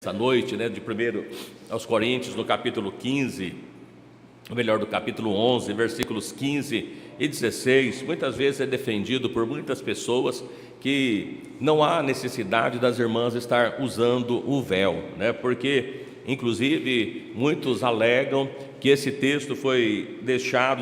Essa noite, de 1 aos Coríntios, no capítulo 15, ou melhor, do capítulo 11, versículos 15 e 16, muitas vezes é defendido por muitas pessoas que não há necessidade das irmãs estar usando o véu, porque, inclusive, muitos alegam que esse texto foi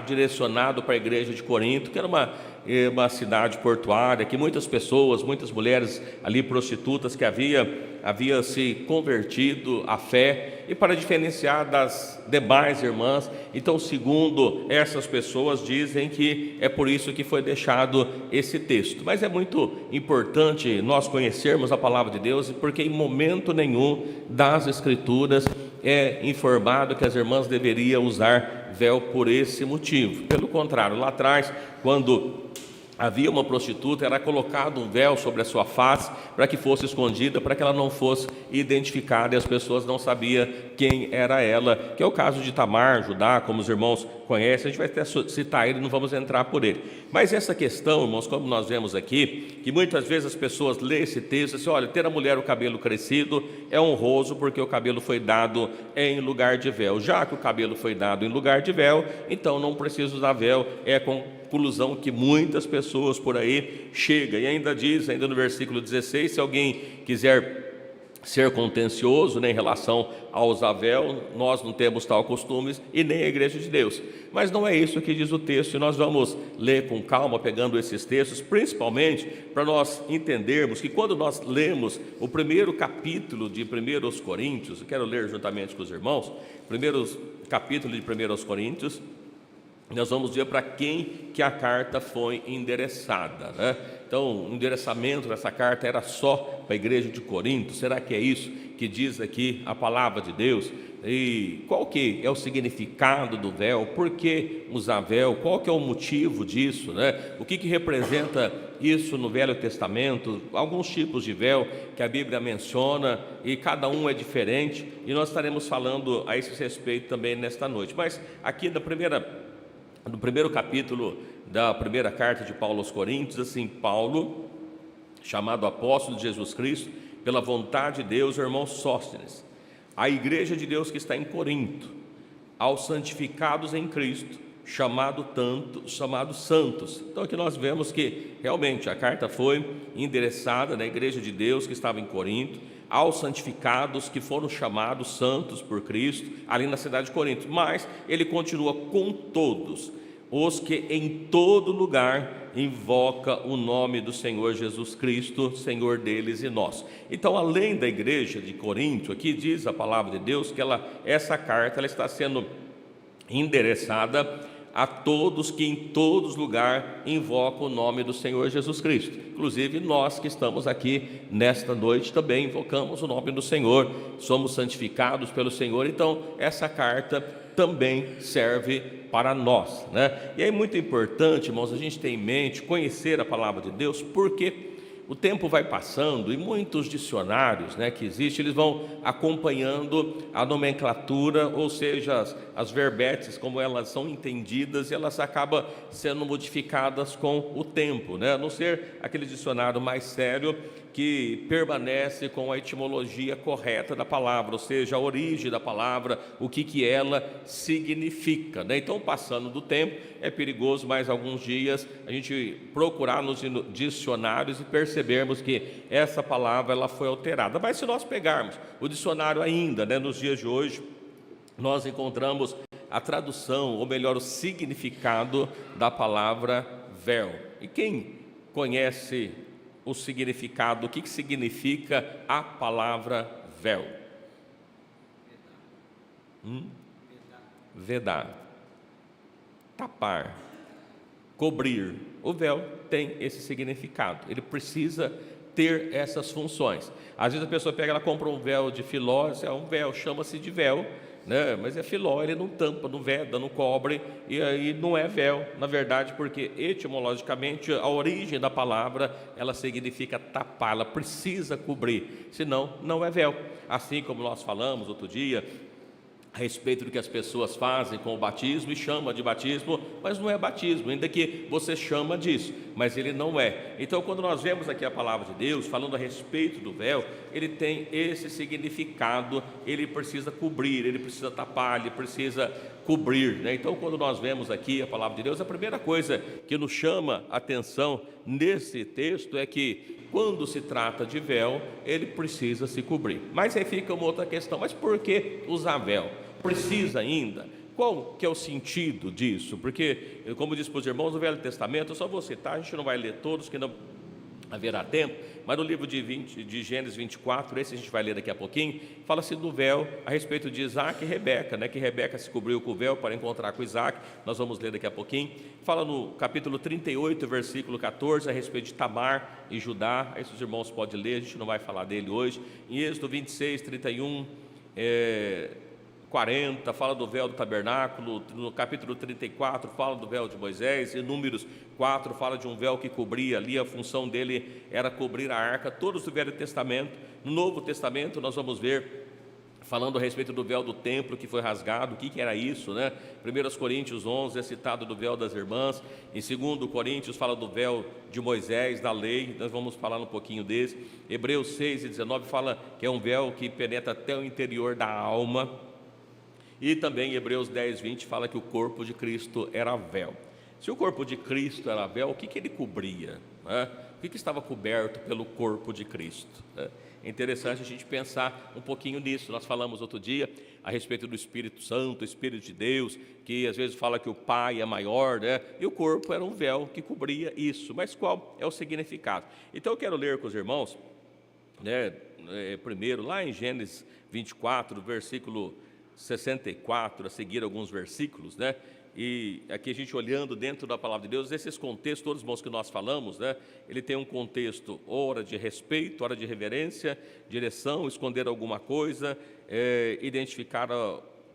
direcionado para a igreja de Corinto, que era uma cidade portuária, que muitas pessoas, muitas mulheres ali prostitutas que havia se convertido à fé, e para diferenciar das demais irmãs. Então, segundo essas pessoas, dizem que é por isso que foi deixado esse texto. Mas é muito importante nós conhecermos a palavra de Deus, porque em momento nenhum das Escrituras é informado que as irmãs deveriam usar véu por esse motivo. Pelo contrário, lá atrás, quando havia uma prostituta, era colocado um véu sobre a sua face para que fosse escondida, para que ela não fosse identificada e as pessoas não sabiam quem era ela, que é o caso de Tamar, Judá, como os irmãos conhecem. A gente vai até citar ele, não vamos entrar por ele. Mas essa questão, irmãos, como nós vemos aqui, que muitas vezes as pessoas lêem esse texto e dizem: olha, ter a mulher o cabelo crescido é honroso porque o cabelo foi dado em lugar de véu. Já que o cabelo foi dado em lugar de véu, então não precisa usar véu. É conclusão que muitas pessoas por aí chegam. E ainda diz, ainda no versículo 16, se alguém quiser ser contencioso, em relação ao usar véu, nós não temos tal costume, e nem a igreja de Deus. Mas não é isso que diz o texto, e nós vamos ler com calma, pegando esses textos, principalmente para nós entendermos que quando nós lemos o primeiro capítulo de 1 Coríntios, eu quero ler juntamente com os irmãos, primeiro capítulo de 1 Coríntios, nós vamos ver para quem que a carta foi endereçada, Então, o endereçamento dessa carta era só para a igreja de Corinto. Será que é isso que diz aqui a palavra de Deus? E qual que é o significado do véu? Por que usar véu? Qual que é o motivo disso, O que representa isso no Velho Testamento? Alguns tipos de véu que a Bíblia menciona, e cada um é diferente, e nós estaremos falando a esse respeito também nesta noite. Mas aqui no primeiro capítulo da primeira carta de Paulo aos Coríntios, assim: Paulo, chamado apóstolo de Jesus Cristo, pela vontade de Deus, irmão Sóstenes, a igreja de Deus que está em Corinto, aos santificados em Cristo, chamados santos. Então aqui nós vemos que realmente a carta foi endereçada na igreja de Deus que estava em Corinto, aos santificados que foram chamados santos por Cristo, ali na cidade de Corinto. Mas ele continua com todos os que em todo lugar invoca o nome do Senhor Jesus Cristo, Senhor deles e nosso. Então, além da igreja de Corinto, aqui diz a palavra de Deus que essa carta ela está sendo endereçada a todos que em todos lugares invocam o nome do Senhor Jesus Cristo. Inclusive nós que estamos aqui nesta noite também invocamos o nome do Senhor, somos santificados pelo Senhor. Então essa carta também serve para nós, E é muito importante, irmãos, a gente ter em mente, conhecer a palavra de Deus, porque o tempo vai passando e muitos dicionários que existem, eles vão acompanhando a nomenclatura, ou seja, as verbetes, como elas são entendidas, e elas acabam sendo modificadas com o tempo, A não ser aquele dicionário mais sério que permanece com a etimologia correta da palavra, ou seja, a origem da palavra, o que ela significa, Então, passando do tempo, é perigoso mais alguns dias a gente procurar nos dicionários e percebermos que essa palavra ela foi alterada. Mas se nós pegarmos o dicionário ainda, nos dias de hoje, nós encontramos a tradução, ou melhor, o significado da palavra véu. E quem conhece o significado, o que significa a palavra véu? Vedar, tapar, cobrir. O véu tem esse significado, ele precisa ter essas funções. Às vezes a pessoa ela compra um véu de filó, é um véu, chama-se de véu, mas é filó, ele não tampa, não veda, não cobre, e aí não é véu, na verdade, porque etimologicamente a origem da palavra, ela significa tapar, ela precisa cobrir, senão não é véu. Assim como nós falamos outro dia a respeito do que as pessoas fazem com o batismo e chama de batismo, mas não é batismo, ainda que você chama disso, mas ele não é. Então, quando nós vemos aqui a palavra de Deus falando a respeito do véu, ele tem esse significado, ele precisa cobrir, ele precisa tapar, ele precisa cobrir, né? Então, quando nós vemos aqui a palavra de Deus, a primeira coisa que nos chama a atenção nesse texto é que quando se trata de véu, ele precisa se cobrir. Mas aí fica uma outra questão, mas por que usar véu? Precisa ainda? Qual que é o sentido disso? Porque, como disse para os irmãos, no Velho Testamento, eu só vou citar, a gente não vai ler todos, que não haverá tempo, mas no livro de Gênesis 24, esse a gente vai ler daqui a pouquinho, fala-se do véu a respeito de Isaac e Rebeca, né? Que Rebeca se cobriu com o véu para encontrar com Isaac, nós vamos ler daqui a pouquinho. Fala no capítulo 38, versículo 14, a respeito de Tamar e Judá, aí os irmãos podem ler, a gente não vai falar dele hoje. Em Êxodo 26, 31, 40, fala do véu do tabernáculo. No capítulo 34 fala do véu de Moisés. Em Números 4 fala de um véu que cobria ali, a função dele era cobrir a arca, todos do Velho Testamento. No Novo Testamento nós vamos ver falando a respeito do véu do templo que foi rasgado, o que era isso, né? 1 Coríntios 11 é citado do véu das irmãs. Em 2 Coríntios fala do véu de Moisés, da lei, nós vamos falar um pouquinho desse. Hebreus 6 e 19 fala que é um véu que penetra até o interior da alma. E também Hebreus 10, 20 fala que o corpo de Cristo era véu. Se o corpo de Cristo era véu, o que ele cobria, né? O que estava coberto pelo corpo de Cristo, né? É interessante a gente pensar um pouquinho nisso. Nós falamos outro dia a respeito do Espírito Santo, o Espírito de Deus, que às vezes fala que o Pai é maior, né? E o corpo era um véu que cobria isso. Mas qual é o significado? Então eu quero ler com os irmãos, né, primeiro lá em Gênesis 24, versículo 64, a seguir alguns versículos, né? E aqui a gente olhando dentro da palavra de Deus, esses contextos, todos os irmãos que nós falamos, né? Ele tem um contexto, hora de respeito, hora de reverência, direção, esconder alguma coisa, identificar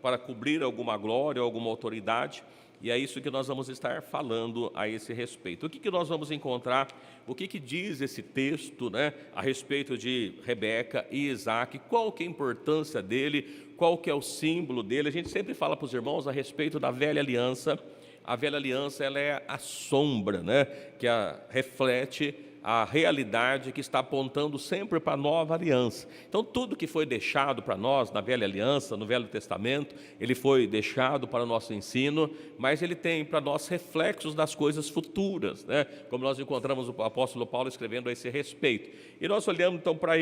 para cobrir alguma glória, alguma autoridade. E é isso que nós vamos estar falando a esse respeito. O que nós vamos encontrar, o que diz esse texto, né, a respeito de Rebeca e Isaac, qual que é a importância dele, qual que é o símbolo dele. A gente sempre fala para os irmãos a respeito da velha aliança. A velha aliança, ela é a sombra, né, que reflete a realidade que está apontando sempre para a nova aliança. Então, tudo que foi deixado para nós na velha aliança, no Velho Testamento, ele foi deixado para o nosso ensino, mas ele tem para nós reflexos das coisas futuras, né? Como nós encontramos o apóstolo Paulo escrevendo a esse respeito. E nós olhamos então para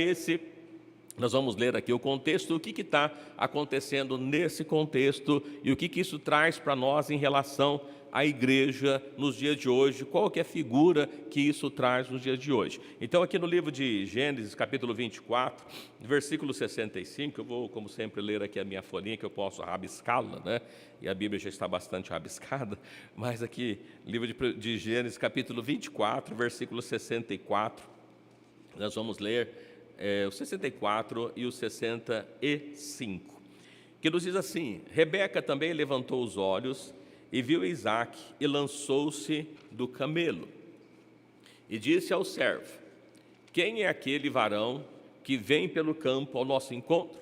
nós vamos ler aqui o contexto, o que está acontecendo nesse contexto e o que isso traz para nós em relação à igreja nos dias de hoje, qual que é a figura que isso traz nos dias de hoje. Então aqui no livro de Gênesis, capítulo 24, versículo 65, eu vou, como sempre, ler aqui a minha folhinha, que eu posso rabiscá-la, né? E a Bíblia já está bastante rabiscada, mas aqui, livro de Gênesis, capítulo 24, versículo 64, nós vamos ler o 64 e o 65, que nos diz assim: Rebeca também levantou os olhos e viu Isaac e lançou-se do camelo e disse ao servo: quem é aquele varão que vem pelo campo ao nosso encontro?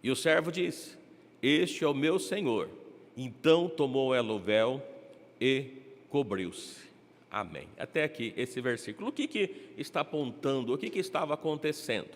E o servo disse: este é o meu senhor. Então tomou ela o véu e cobriu-se. Amém. Até aqui esse versículo. O que está apontando? O que estava acontecendo?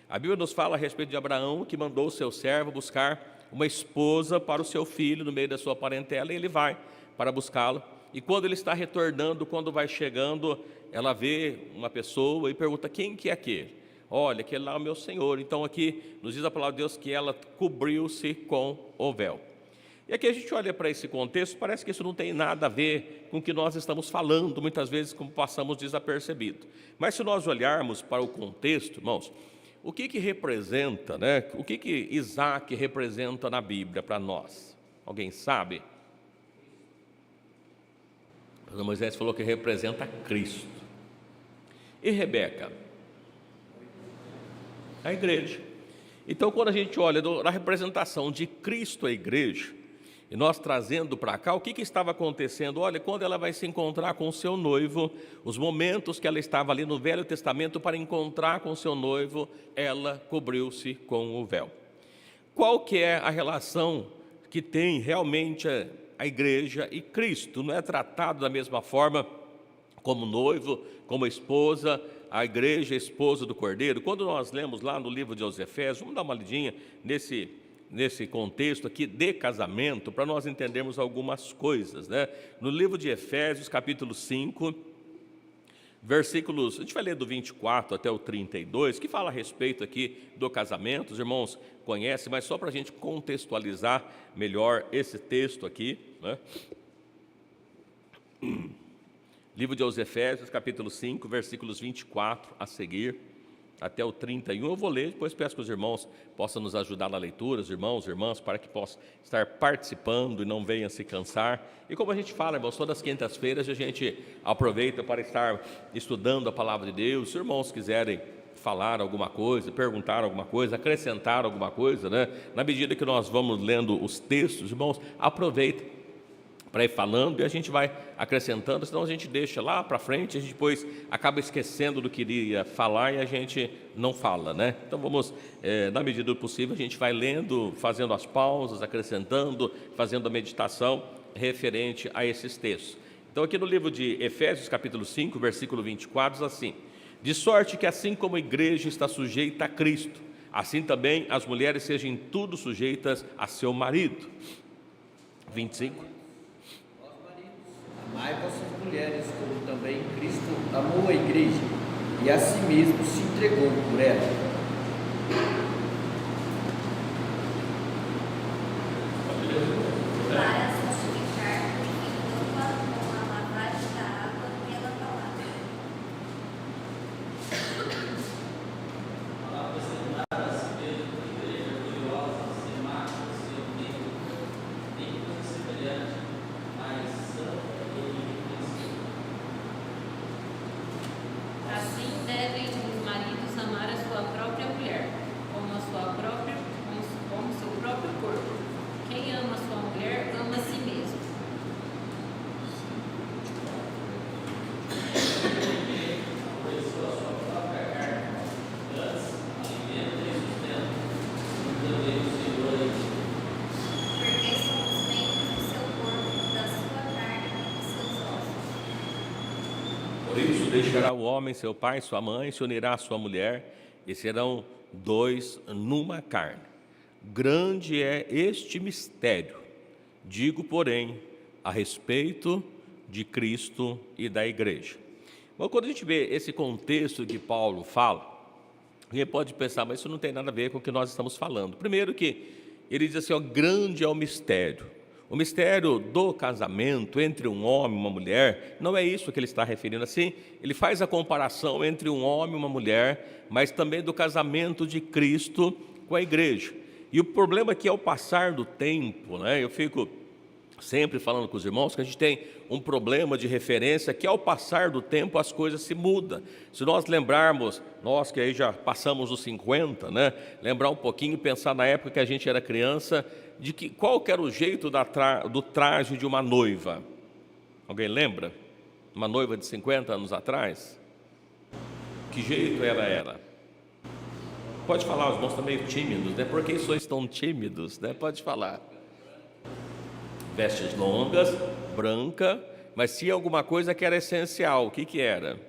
A Bíblia nos fala a respeito de Abraão, que mandou o seu servo buscar uma esposa para o seu filho no meio da sua parentela, e ele vai para buscá-lo. E quando ele está retornando, quando vai chegando, ela vê uma pessoa e pergunta: quem que é aquele? Olha, aquele lá é o meu senhor. Então aqui nos diz a palavra de Deus que ela cobriu-se com o véu. E aqui a gente olha para esse contexto, parece que isso não tem nada a ver com o que nós estamos falando, muitas vezes como passamos desapercebido. Mas se nós olharmos para o contexto, irmãos, o que representa, né? O que Isaac representa na Bíblia para nós? Alguém sabe? Moisés falou que representa Cristo. E Rebeca? A igreja. Então, quando a gente olha na representação de Cristo à igreja, e nós trazendo para cá, o que estava acontecendo? Olha, quando ela vai se encontrar com o seu noivo, os momentos que ela estava ali no Velho Testamento para encontrar com o seu noivo, ela cobriu-se com o véu. Qual que é a relação que tem realmente a igreja e Cristo. Não é tratado da mesma forma como noivo, como esposa, a igreja é esposa do Cordeiro. Quando nós lemos lá no livro de Efésios, vamos dar uma lidinha nesse contexto aqui de casamento, para nós entendermos algumas coisas, né? No livro de Efésios, capítulo 5, versículos, a gente vai ler do 24 até o 32, que fala a respeito aqui do casamento. Os irmãos conhecem, mas só para a gente contextualizar melhor esse texto aqui, né? Livro de Efésios, capítulo 5, versículos 24 a seguir, até o 31. Eu vou ler, depois peço que os irmãos possam nos ajudar na leitura, os irmãos, irmãs, para que possam estar participando e não venham se cansar. E como a gente fala, irmãos, todas as quintas-feiras a gente aproveita para estar estudando a palavra de Deus. Se os irmãos quiserem falar alguma coisa, perguntar alguma coisa, acrescentar alguma coisa, né? Na medida que nós vamos lendo os textos, irmãos, aproveita para ir falando e a gente vai acrescentando, senão a gente deixa lá para frente, a gente depois acaba esquecendo do que iria falar e a gente não fala, né? Então vamos, na medida do possível, a gente vai lendo, fazendo as pausas, acrescentando, fazendo a meditação referente a esses textos. Então aqui no livro de Efésios, capítulo 5, versículo 24, diz assim: de sorte que assim como a igreja está sujeita a Cristo, assim também as mulheres sejam em tudo sujeitas a seu marido. 25. Amai vossas mulheres, como também Cristo amou a igreja e a si mesmo se entregou por ela. Para santificar, purificando-a com a lavagem da água pela palavra. Assim devem os maridos amar a sua própria mulher, como seu próprio corpo. Quem ama a sua mulher, ama a si mesmo. Porque somos membros do seu corpo, da sua carne e dos seus ossos. Por isso deixará o homem seu pai e sua mãe, se unirá à sua mulher, e serão dois numa carne. Grande é este mistério, digo, porém, a respeito de Cristo e da igreja. Bom, quando a gente vê esse contexto que Paulo fala, alguém pode pensar, mas isso não tem nada a ver com o que nós estamos falando. Primeiro que ele diz assim, ó, grande é o mistério. O mistério do casamento entre um homem e uma mulher, não é isso que ele está referindo assim. Ele faz a comparação entre um homem e uma mulher, mas também do casamento de Cristo com a igreja. E o problema é que ao passar do tempo, né, eu fico sempre falando com os irmãos que a gente tem um problema de referência, que ao passar do tempo as coisas se mudam. Se nós lembrarmos, nós que aí já passamos os 50, né, lembrar um pouquinho, pensar na época que a gente era criança, de que qual que era o jeito do traje de uma noiva. Alguém lembra? Uma noiva de 50 anos atrás? Que jeito ela era? Pode falar, os irmãos estão meio tímidos, né? Por que sois tão tímidos, né? Pode falar. Vestes longas, branca, mas tinha alguma coisa que era essencial. O que que era?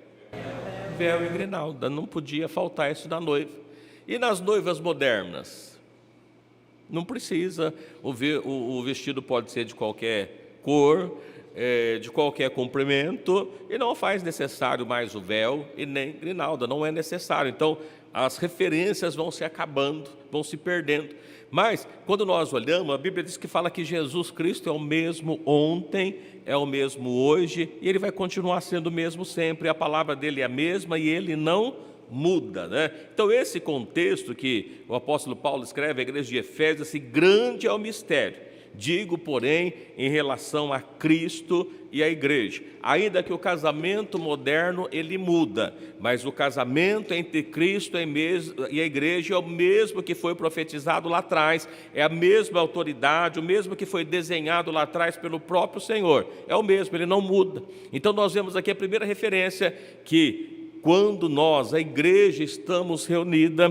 Véu e grinalda, não podia faltar isso na noiva. E nas noivas modernas? Não precisa, o vestido pode ser de qualquer cor, de qualquer comprimento, e não faz necessário mais o véu e nem grinalda, não é necessário. Então, as referências vão se acabando, vão se perdendo. Mas, quando nós olhamos, a Bíblia diz que fala que Jesus Cristo é o mesmo ontem, é o mesmo hoje, e Ele vai continuar sendo o mesmo sempre. A palavra dEle é a mesma e Ele não muda, né? Então esse contexto que o apóstolo Paulo escreve à igreja de Efésios, assim, grande é o mistério, digo, porém, em relação a Cristo e a igreja, ainda que o casamento moderno ele muda, mas o casamento entre Cristo e a igreja é o mesmo que foi profetizado lá atrás, é a mesma autoridade, o mesmo que foi desenhado lá atrás pelo próprio Senhor, é o mesmo, ele não muda. Então nós vemos aqui a primeira referência que quando nós, a igreja, estamos reunida,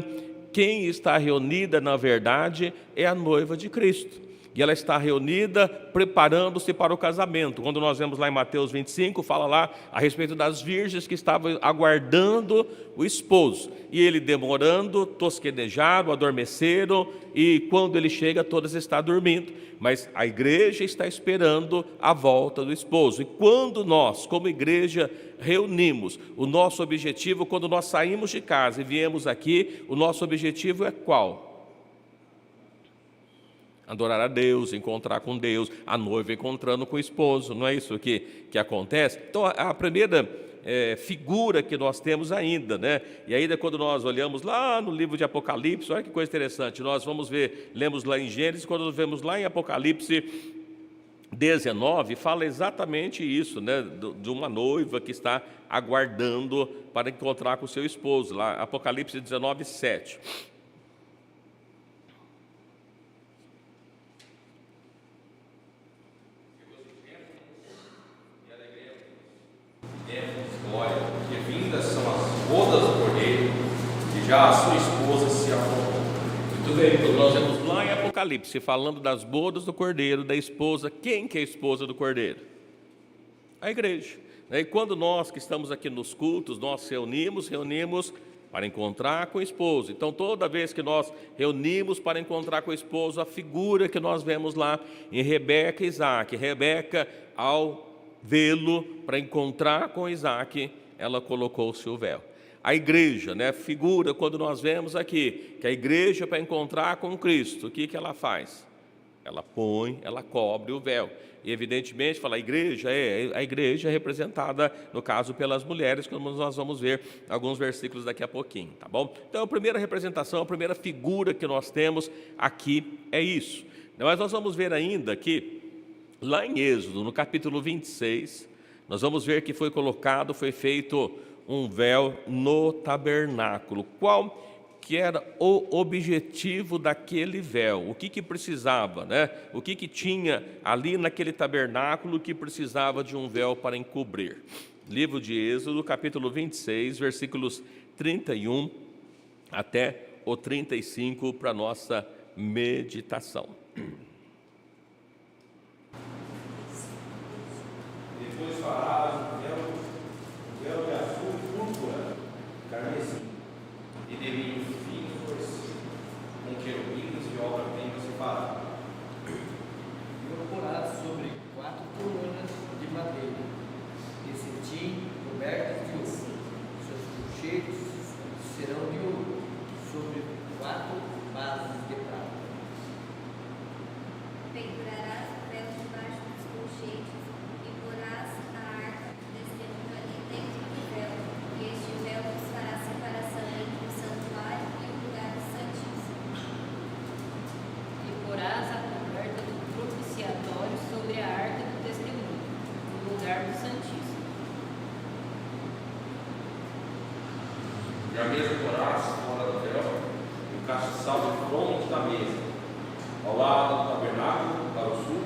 quem está reunida, na verdade, é a noiva de Cristo. e ela está reunida preparando-se para o casamento. Quando nós vemos lá em Mateus 25, fala lá a respeito das virgens que estavam aguardando o esposo. E ele demorando, tosquenejaram, adormeceram, e quando ele chega, todas estão dormindo. Mas a igreja está esperando a volta do esposo. E quando nós, como igreja, reunimos, o nosso objetivo, quando nós saímos de casa e viemos aqui, o nosso objetivo é qual? Adorar a Deus, encontrar com Deus, a noiva encontrando com o esposo, não é isso que acontece? Então, a primeira figura que nós temos ainda, né? E ainda quando nós olhamos lá no livro de Apocalipse, olha que coisa interessante, nós vamos ver, lemos lá em Gênesis, quando nós vemos lá em Apocalipse 19, fala exatamente isso, né? De uma noiva que está aguardando para encontrar com o seu esposo, lá Apocalipse 19, 7. Glória, porque vindas são as bodas do Cordeiro, e já a sua esposa se arrumou. Muito bem, então nós vemos lá em Apocalipse, falando das bodas do Cordeiro, da esposa. Quem que é a esposa do Cordeiro? A igreja. E quando nós que estamos aqui nos cultos, nós reunimos para encontrar com o esposo. Então, toda vez que nós reunimos para encontrar com o esposo, a figura que nós vemos lá em Rebeca e Isaac. Rebeca, ao vê-lo para encontrar com Isaac, ela colocou-se o véu. A igreja, né, figura quando nós vemos aqui, que a igreja para encontrar com Cristo, o que ela faz? Ela cobre o véu. E evidentemente, a igreja é representada, no caso, pelas mulheres, como nós vamos ver alguns versículos daqui a pouquinho, tá bom? Então, a primeira representação, a primeira figura que nós temos aqui é isso. Mas nós vamos ver ainda que, lá em Êxodo, no capítulo 26, nós vamos ver que foi feito um véu no tabernáculo. Qual que era o objetivo daquele véu? O que precisava, né? O que tinha ali naquele tabernáculo que precisava de um véu para encobrir? Livro de Êxodo, capítulo 26, versículos 31 até o 35, para nossa meditação. Depois farás o véu de azul e púrpura, carmesim, e de linho fino torcido, com querubins de obra-prima separada. E o porás sobre 4 colunas de madeira, de cetim, cobertas de ouro. Seus colchetes serão de ouro, sobre 4 bases de prata. Pendurarás o véu debaixo dos colchetes e porás a arca do testemunho ali dentro do véu, e este véu vos fará separação entre o santuário e o lugar santíssimo. E porás a coberta do propiciatório sobre a arca do testemunho, no lugar do Santíssimo. E a mesa porás fora do véu, e o castiçal de fronte da mesa, ao lado do tabernáculo, para o sul,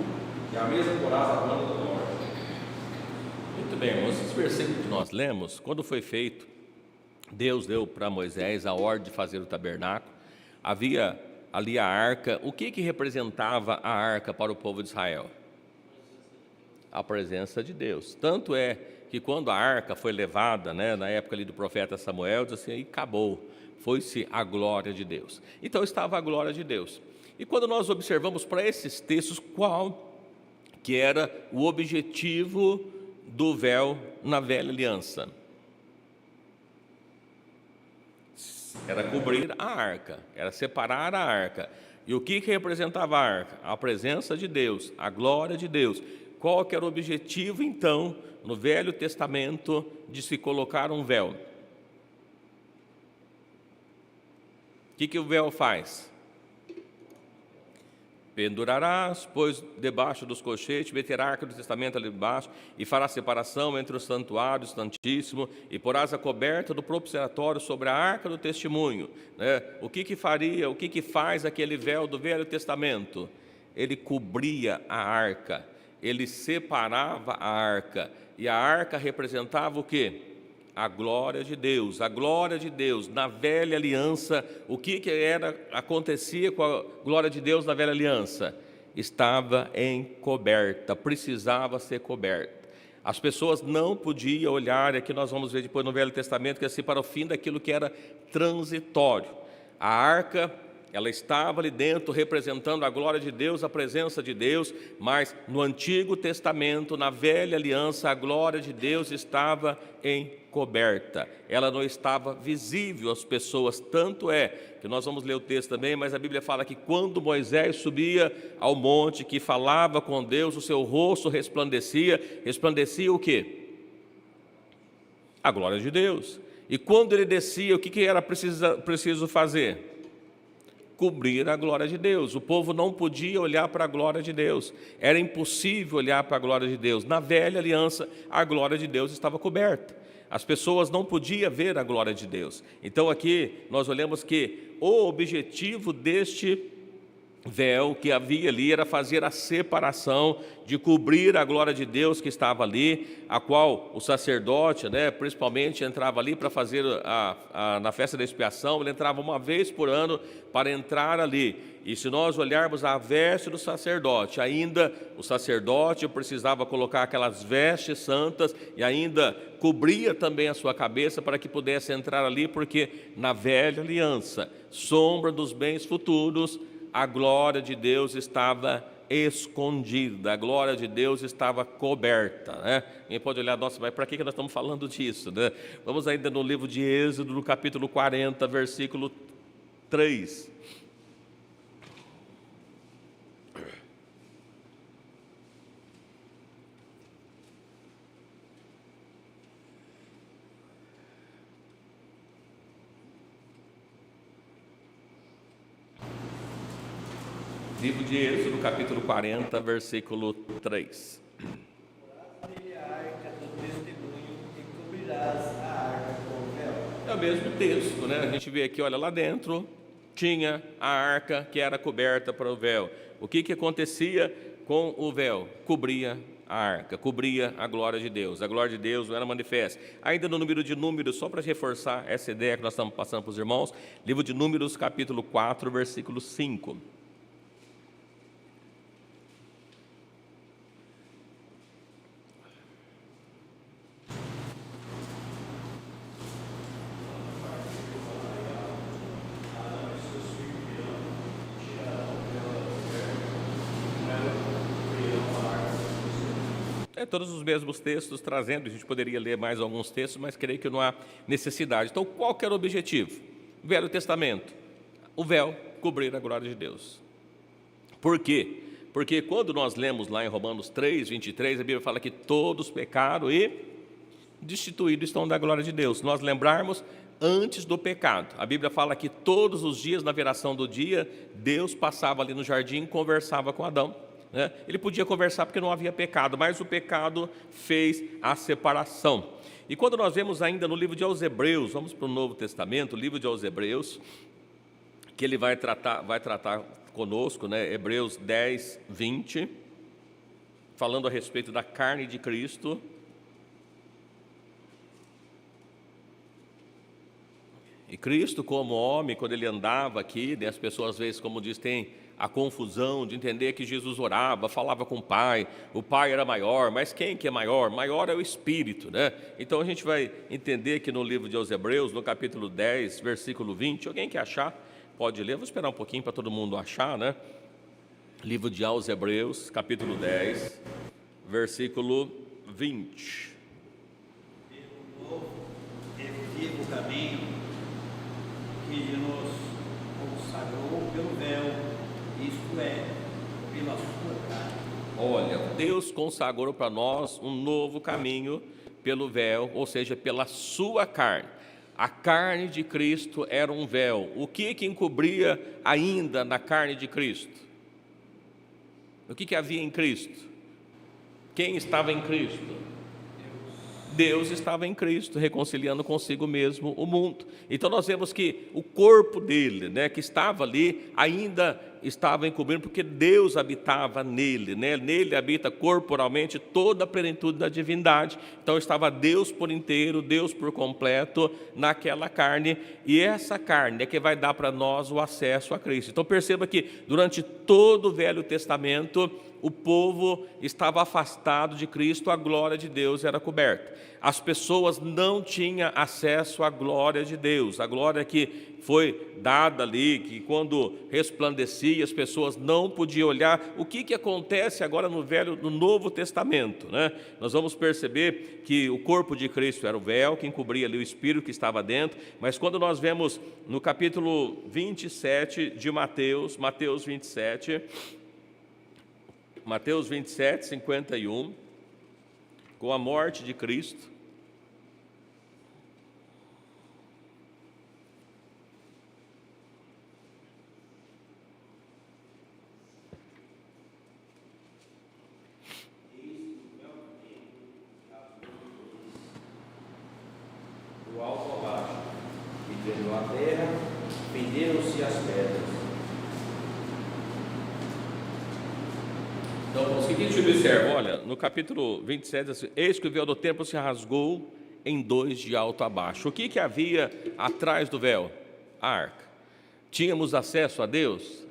e a mesa porás a banda do norte. Muito bem, irmãos, esse versículo que nós lemos, quando foi feito, Deus deu para Moisés a ordem de fazer o tabernáculo. Havia ali a arca. O que representava a arca para o povo de Israel? A presença de Deus. Tanto é que quando a arca foi levada, né, na época ali do profeta Samuel, diz assim, aí acabou, foi-se a glória de Deus. Então estava a glória de Deus. E quando nós observamos para esses textos, qual que era o objetivo do véu na velha aliança? Era cobrir a arca, era separar a arca. E o que representava a arca? A presença de Deus, a glória de Deus. Qual que era o objetivo, então, no Velho Testamento, de se colocar um véu? O que o véu faz? Pendurarás, pois, debaixo dos colchetes, meterá a arca do testamento ali debaixo, e fará separação entre o santuário e o santíssimo, e porás a coberta do propiciatório sobre a arca do testemunho. Né? O que faria, o que faz aquele véu do Velho Testamento? Ele cobria a arca, ele separava a arca, e a arca representava o quê? A glória de Deus. A glória de Deus na velha aliança. O que acontecia com a glória de Deus na velha aliança? estava encoberta, precisava ser coberta. As pessoas não podiam olhar, e aqui nós vamos ver depois no Velho Testamento, que assim para o fim daquilo que era transitório. A arca, ela estava ali dentro representando a glória de Deus, a presença de Deus, mas no Antigo Testamento, na Velha Aliança, a glória de Deus estava encoberta. Ela não estava visível às pessoas, tanto é que nós vamos ler o texto também, mas a Bíblia fala que quando Moisés subia ao monte, que falava com Deus, o seu rosto resplandecia o quê? A glória de Deus. E quando ele descia, o que era preciso fazer? Cobrir a glória de Deus. O povo não podia olhar para a glória de Deus, era impossível olhar para a glória de Deus. Na Velha Aliança, a glória de Deus estava coberta, as pessoas não podiam ver a glória de Deus. Então aqui nós olhamos que o objetivo deste véu que havia ali era fazer a separação, de cobrir a glória de Deus que estava ali, a qual o sacerdote, principalmente entrava ali para fazer na festa da expiação. Ele entrava uma vez por ano para entrar ali. E se nós olharmos a veste do sacerdote, ainda o sacerdote precisava colocar aquelas vestes santas e ainda cobria também a sua cabeça para que pudesse entrar ali, porque na Velha Aliança, sombra dos bens futuros, a glória de Deus estava escondida, a glória de Deus estava coberta. Quem pode olhar, nossa, mas para que nós estamos falando disso? Vamos ainda no livro de Êxodo, no capítulo 40, versículo 3. Livro de Êxodo, capítulo 40, versículo 3. Nele a arca do testemunho e cobrirás a arca com o véu. É o mesmo texto, A gente vê aqui, olha, lá dentro tinha a arca que era coberta para o véu. O que acontecia com o véu? Cobria a arca, cobria a glória de Deus. A glória de Deus não era manifesta. Ainda no livro de Números, só para reforçar essa ideia que nós estamos passando para os irmãos, livro de Números, capítulo 4, versículo 5. Todos os mesmos textos trazendo, a gente poderia ler mais alguns textos, mas creio que não há necessidade. Então, qual que era o objetivo? Velho Testamento, o véu cobrir a glória de Deus. Por quê? Porque quando nós lemos lá em Romanos 3, 23, a Bíblia fala que todos pecaram e destituídos estão da glória de Deus. Se nós lembrarmos, antes do pecado, a Bíblia fala que todos os dias, na viração do dia, Deus passava ali no jardim e conversava com Adão. Ele podia conversar porque não havia pecado, mas o pecado fez a separação. E quando nós vemos ainda no livro de aos Hebreus, vamos para o Novo Testamento, o livro de aos Hebreus, que ele vai tratar conosco, Hebreus 10, 20, falando a respeito da carne de Cristo. E Cristo como homem, quando ele andava aqui, as pessoas às vezes, como diz, tem a confusão de entender que Jesus orava, falava com o Pai era maior, mas quem que é maior? Maior é o Espírito, Então a gente vai entender que no livro de aos Hebreus, no capítulo 10, versículo 20, alguém que achar, pode ler, vou esperar um pouquinho para todo mundo achar, Livro de aos Hebreus, capítulo 10, versículo 20. Pelo novo e vivo caminho que nos consagrou pelo véu, isto é, pela sua carne. Olha, Deus consagrou para nós um novo caminho pelo véu, ou seja, pela sua carne. A carne de Cristo era um véu. O que encobria ainda na carne de Cristo? O que havia em Cristo? Quem estava em Cristo? Deus estava em Cristo, reconciliando consigo mesmo o mundo. Então nós vemos que o corpo dele, que estava ali, ainda estava encobrindo porque Deus habitava nele, né? Nele habita corporalmente toda a plenitude da divindade. Então estava Deus por inteiro, Deus por completo naquela carne, e essa carne é que vai dar para nós o acesso a Cristo. Então perceba que durante todo o Velho Testamento o povo estava afastado de Cristo, a glória de Deus era coberta. As pessoas não tinham acesso à glória de Deus, a glória que foi dada ali, que quando resplandecia as pessoas não podiam olhar. O que acontece agora no Novo Testamento, né? Nós vamos perceber que o corpo de Cristo era o véu que encobria ali o Espírito que estava dentro, mas quando nós vemos no capítulo 27 de Mateus 27, 51, com a morte de Cristo, do alto ao baixo, e tremeu a terra, fenderam-se as pedras. então, o seguinte observa, olha, no capítulo 27, assim, eis que o véu do templo se rasgou em dois de alto a baixo. O que havia atrás do véu? A arca. Tínhamos acesso a Deus?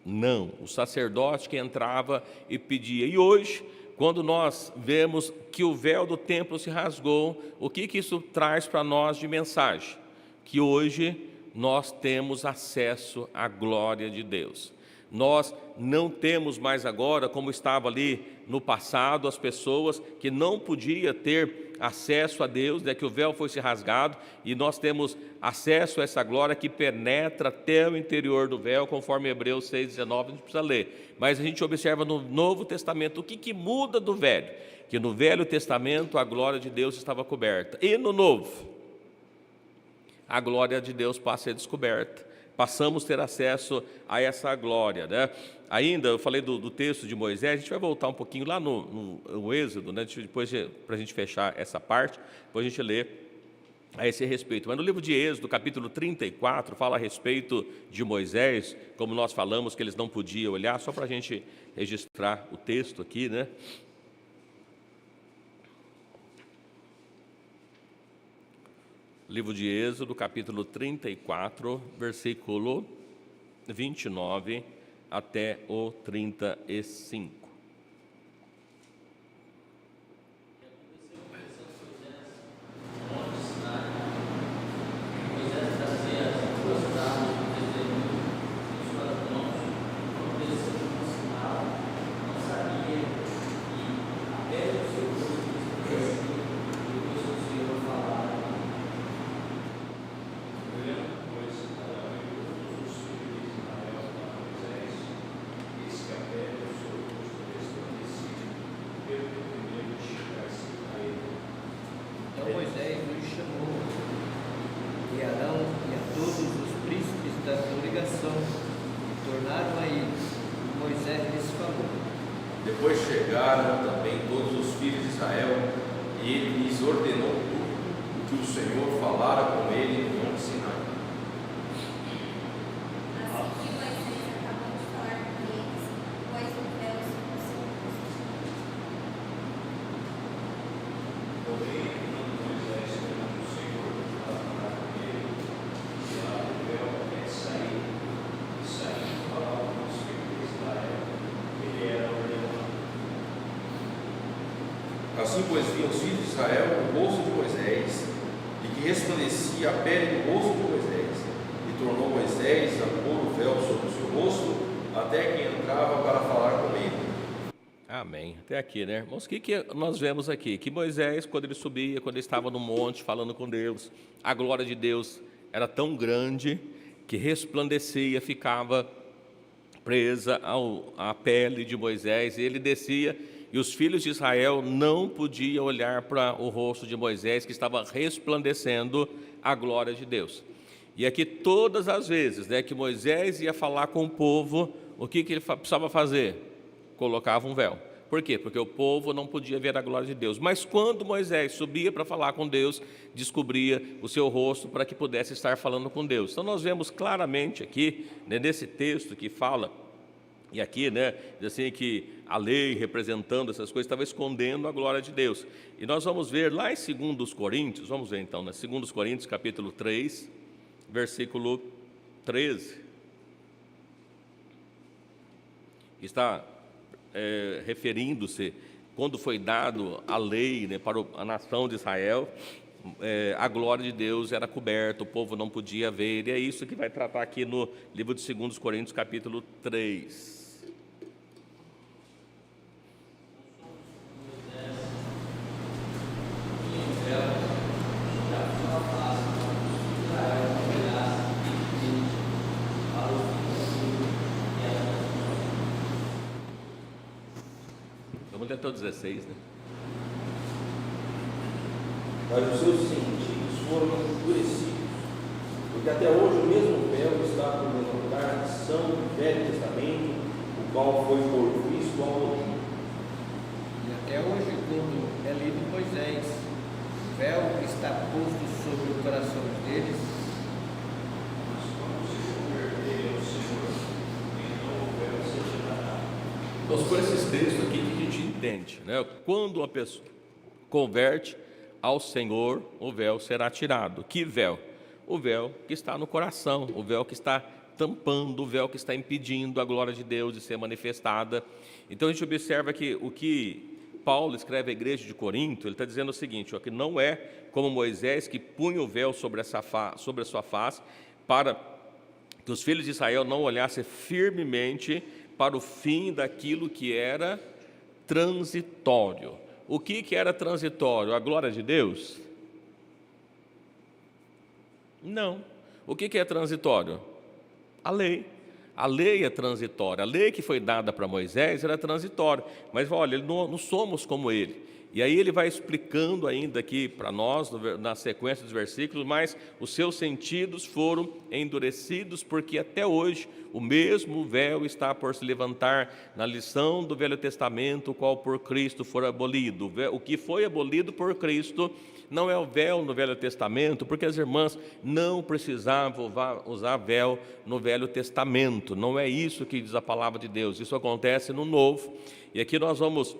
Não, o sacerdote que entrava e pedia. E hoje, quando nós vemos que o véu do templo se rasgou, o que isso traz para nós de mensagem? Que hoje nós temos acesso à glória de Deus. Nós não temos mais agora, como estava ali no passado, as pessoas que não podiam ter acesso a Deus, que o véu foi se rasgado, e nós temos acesso a essa glória que penetra até o interior do véu, conforme Hebreus 6,19, a gente precisa ler. Mas a gente observa no Novo Testamento, o que muda do Velho? Que no Velho Testamento a glória de Deus estava coberta, e no Novo, a glória de Deus passa a ser descoberta. Passamos a ter acesso a essa glória, né? Ainda, eu falei do texto de Moisés, a gente vai voltar um pouquinho lá no Êxodo, né? Depois, para a gente fechar essa parte, depois a gente lê a esse respeito. Mas no livro de Êxodo, capítulo 34, fala a respeito de Moisés, como nós falamos que eles não podiam olhar, só para a gente registrar o texto aqui, né? Livro de Êxodo, capítulo 34, versículo 29 até o 35. Então Moisés os chamou, e Arão e a todos os príncipes da congregação, e tornaram a ir. E Moisés lhes falou. Depois chegaram também todos os filhos de Israel, e ele lhes ordenou tudo o que o Senhor falara com ele no Monte Sinai. Assim que Moisés acabou de falar com eles, pôs o véu sobre o seu rosto. Porém, quando Moisés perguntou ao Senhor para falar com ele, tirado o véu até sair, e saindo falava com os filhos de Israel, ele era ordenado. Assim, pois, viam os filhos de Israel o rosto de Moisés, e que resplandecia a pele do rosto de Moisés, e tornou Moisés a pôr o véu sobre o seu rosto, até que entrava para falar com ele. Amém. Até aqui, né, irmãos? O que nós vemos aqui? Que Moisés, quando ele subia, quando ele estava no monte falando com Deus, a glória de Deus era tão grande que resplandecia, ficava presa à pele de Moisés, e ele descia, e os filhos de Israel não podiam olhar para o rosto de Moisés, que estava resplandecendo a glória de Deus. E aqui todas as vezes, né, que Moisés ia falar com o povo, o que ele precisava fazer? Colocava um véu. Por quê? Porque o povo não podia ver a glória de Deus. Mas quando Moisés subia para falar com Deus, descobria o seu rosto para que pudesse estar falando com Deus. Então nós vemos claramente aqui, né, nesse texto que fala, e aqui, né, diz assim que a lei representando essas coisas estava escondendo a glória de Deus. E nós vamos ver lá em 2 Coríntios, vamos ver então, né, 2 Coríntios capítulo 3, versículo 13. Está referindo-se, quando foi dado a lei, né, para a nação de Israel, a glória de Deus era coberta, o povo não podia ver, e é isso que vai tratar aqui no livro de 2 Coríntios capítulo 3. Vamos até o 16, né? Mas os seus sentidos foram endurecidos, porque até hoje o mesmo véu está por levantar, que são do Velho Testamento, o qual foi por Cristo abolido. E até hoje, quando é lido Moisés, o véu está posto sobre o coração deles. Mas quando se converterem ao Senhor, então o véu se tirará. Então, por esses textos aqui que a gente entende, né? Quando uma pessoa converte ao Senhor, o véu será tirado. Que véu? O véu que está no coração, o véu que está tampando, o véu que está impedindo a glória de Deus de ser manifestada. Então a gente observa que o que Paulo escreve à igreja de Corinto, ele está dizendo o seguinte, ó, que não é como Moisés que punha o véu sobre a sua face, para que os filhos de Israel não olhassem firmemente para o fim daquilo que era transitório. O que era transitório? A glória de Deus? Não. O que é transitório? A lei. A lei é transitória. A lei que foi dada para Moisés era transitória. Mas olha, não somos como ele. E aí ele vai explicando ainda aqui para nós, na sequência dos versículos, mas os seus sentidos foram endurecidos, porque até hoje o mesmo véu está por se levantar na lição do Velho Testamento, o qual por Cristo for abolido. O que foi abolido por Cristo não é o véu no Velho Testamento, porque as irmãs não precisavam usar véu no Velho Testamento. Não é isso que diz a palavra de Deus, isso acontece no Novo. E aqui nós vamos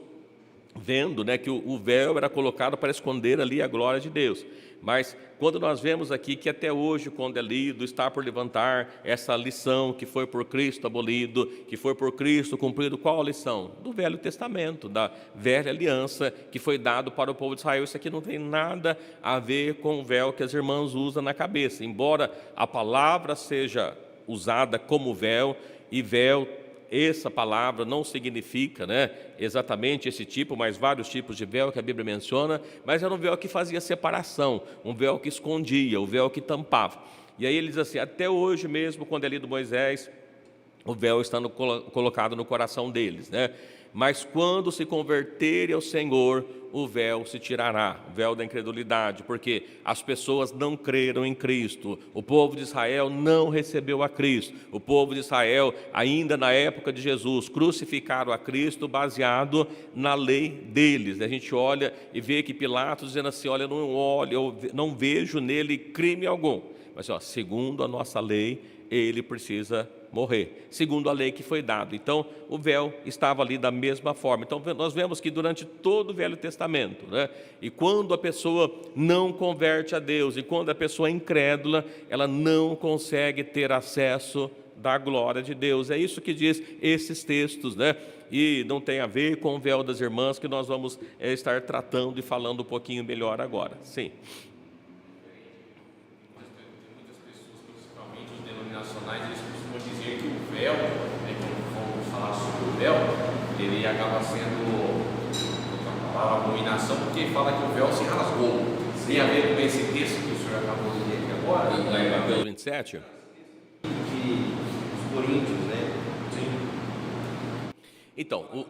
vendo, né, que o véu era colocado para esconder ali a glória de Deus. Mas quando nós vemos aqui que até hoje, quando é lido, está por levantar essa lição que foi por Cristo abolido, que foi por Cristo cumprido, qual a lição? Do Velho Testamento, da velha aliança que foi dado para o povo de Israel. Isso aqui não tem nada a ver com o véu que as irmãs usam na cabeça, embora a palavra seja usada como véu, e véu, essa palavra não significa, né, exatamente esse tipo, mas vários tipos de véu que a Bíblia menciona, mas era um véu que fazia separação, um véu que escondia, um véu que tampava. E aí ele diz assim, até hoje mesmo, quando é lido Moisés, o véu está colocado no coração deles, né? Mas quando se converterem ao Senhor, o véu se tirará, o véu da incredulidade, porque as pessoas não creram em Cristo, o povo de Israel não recebeu a Cristo, o povo de Israel, ainda na época de Jesus, crucificaram a Cristo baseado na lei deles. A gente olha e vê que Pilatos dizendo assim, olha, eu não vejo nele crime algum, mas ó, segundo a nossa lei, ele precisa morrer, segundo a lei que foi dada. Então o véu estava ali da mesma forma. Então nós vemos que durante todo o Velho Testamento, né, e quando a pessoa não converte a Deus, e quando a pessoa é incrédula, ela não consegue ter acesso da glória de Deus. É isso que diz esses textos, né? E não tem a ver com o véu das irmãs, que nós vamos estar tratando e falando um pouquinho melhor agora. Sim. Eles costumam dizer que o véu, né, quando vamos falar sobre o véu, ele acaba sendo uma abominação, porque fala que o véu se rasgou. Tem a ver com esse texto que o senhor acabou de ler aqui agora? Lá em Mateus 27? De os coríntios, né? Sim. Então,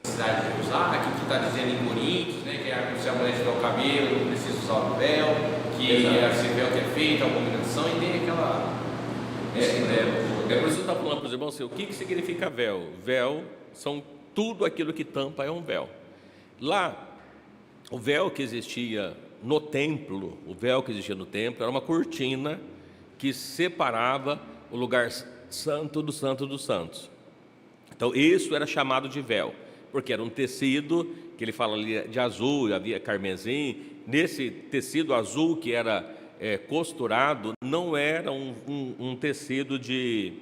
Cidade de usar, aqui que está dizendo em Coríntios, né, que se a mulher tiver o cabelo, não precisa usar o véu, que esse véu que é feito, a abominação, e tem aquela... por isso eu estava falando para os irmãos assim, o que significa véu? Véu são tudo aquilo que tampa é um véu. Lá, o véu que existia no templo, era uma cortina que separava o lugar santo do santo dos santos. Então, isso era chamado de véu, porque era um tecido, que ele fala ali de azul, havia carmesim. Nesse tecido azul que era costurado, não era um tecido de...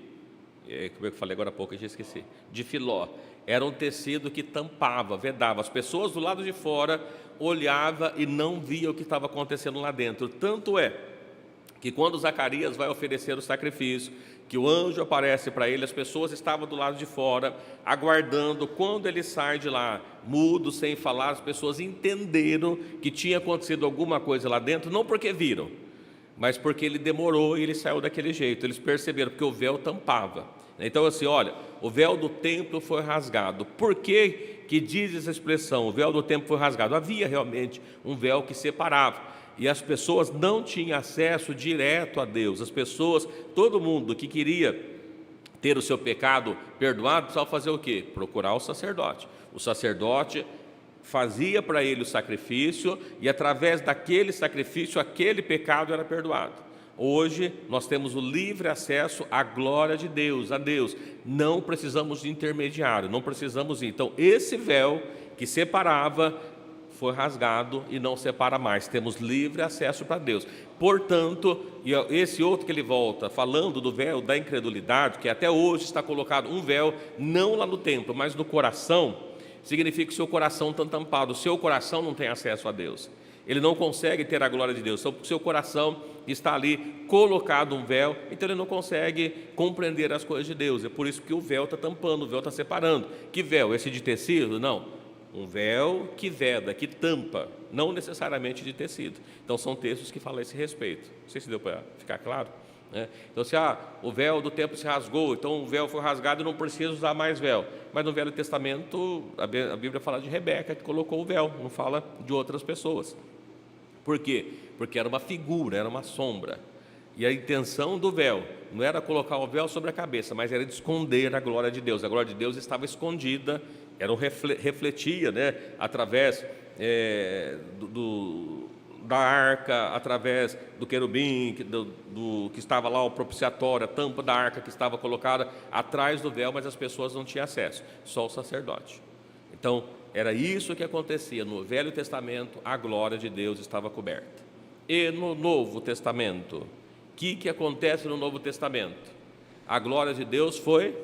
como é que eu falei agora há pouco, eu já esqueci. De filó. Era um tecido que tampava, vedava. As pessoas do lado de fora olhavam e não viam o que estava acontecendo lá dentro. Tanto é que quando Zacarias vai oferecer o sacrifício, que o anjo aparece para ele, as pessoas estavam do lado de fora, aguardando. Quando ele sai de lá, mudo, sem falar, as pessoas entenderam que tinha acontecido alguma coisa lá dentro, não porque viram, mas porque ele demorou e ele saiu daquele jeito. Eles perceberam, porque o véu tampava. Então assim, olha, o véu do templo foi rasgado. Por que diz essa expressão, o véu do templo foi rasgado? Havia realmente um véu que separava, e as pessoas não tinham acesso direto a Deus. As pessoas, todo mundo que queria ter o seu pecado perdoado, precisava fazer o quê? Procurar o sacerdote. O sacerdote fazia para ele o sacrifício, e através daquele sacrifício, aquele pecado era perdoado. Hoje nós temos o livre acesso à glória de Deus, a Deus. Não precisamos de intermediário, não precisamos ir. Então, esse véu que separava foi rasgado e não separa mais. Temos livre acesso para Deus. Portanto, e esse outro que ele volta, falando do véu da incredulidade, que até hoje está colocado um véu, não lá no templo, mas no coração, significa que o seu coração está tampado. O seu coração não tem acesso a Deus. Ele não consegue ter a glória de Deus. O seu coração está ali colocado um véu, então ele não consegue compreender as coisas de Deus. É por isso que o véu está tampando, o véu está separando. Que véu? Esse de tecido? Não. Um véu que veda, que tampa, não necessariamente de tecido. Então são textos que falam a esse respeito. Não sei se deu para ficar claro, né? Então se o véu do templo se rasgou, então o véu foi rasgado e não precisa usar mais véu. Mas no Velho Testamento a Bíblia fala de Rebeca, que colocou o véu, não fala de outras pessoas. Por quê? Porque era uma figura, era uma sombra. E a intenção do véu não era colocar o véu sobre a cabeça, mas era de esconder a glória de Deus. A glória de Deus estava escondida, refletia, né, através da arca, através do querubim, que estava lá, o propiciatório, a tampa da arca que estava colocada atrás do véu, mas as pessoas não tinham acesso, só o sacerdote. Então, era isso que acontecia. No Velho Testamento, a glória de Deus estava coberta. E no Novo Testamento, o que acontece no Novo Testamento? A glória de Deus foi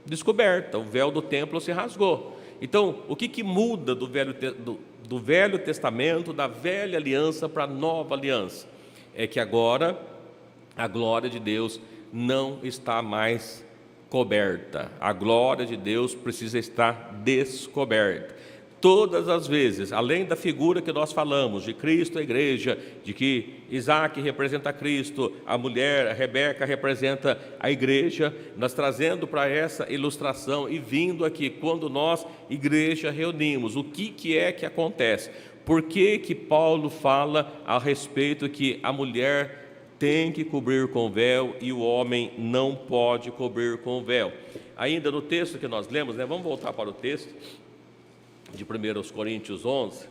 descoberta, o véu do templo se rasgou. Então, o que muda do Velho Testamento, da velha aliança para a nova aliança? É que agora a glória de Deus não está mais coberta. A glória de Deus precisa estar descoberta. Todas as vezes, além da figura que nós falamos, de Cristo, a igreja, de que Isaac representa Cristo, a mulher, a Rebeca, representa a igreja, nós trazendo para essa ilustração e vindo aqui, quando nós, igreja, reunimos, o que é que acontece? Por que Paulo fala a respeito que a mulher tem que cobrir com véu e o homem não pode cobrir com véu? Ainda no texto que nós lemos, né, vamos voltar para o texto de 1 Coríntios 11,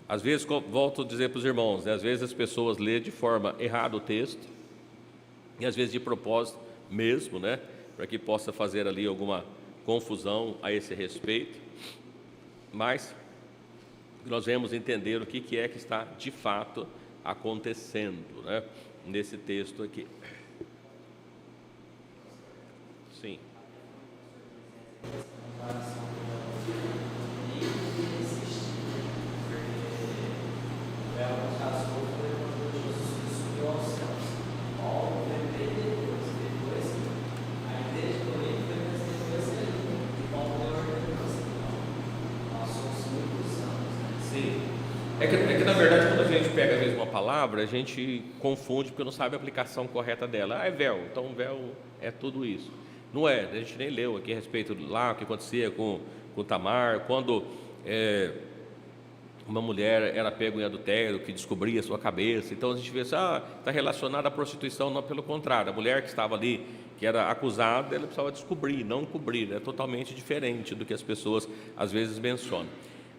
às vezes, volto a dizer para os irmãos, né, às vezes as pessoas lêem de forma errada o texto, e às vezes de propósito mesmo, né, para que possa fazer ali alguma confusão a esse respeito, mas nós vamos entender o que é que está de fato acontecendo, né, nesse texto aqui. Sim. É que na verdade, quando a gente pega às vezes uma palavra, a gente confunde porque não sabe a aplicação correta dela. É véu, então véu é tudo isso. Não é, a gente nem leu aqui a respeito lá o que acontecia com Tamar, quando uma mulher era pega em adultério, que descobria a sua cabeça. Então a gente vê assim, está relacionado à prostituição. Não, pelo contrário, a mulher que estava ali, que era acusada, ela precisava descobrir, não cobrir. É totalmente diferente do que as pessoas às vezes mencionam.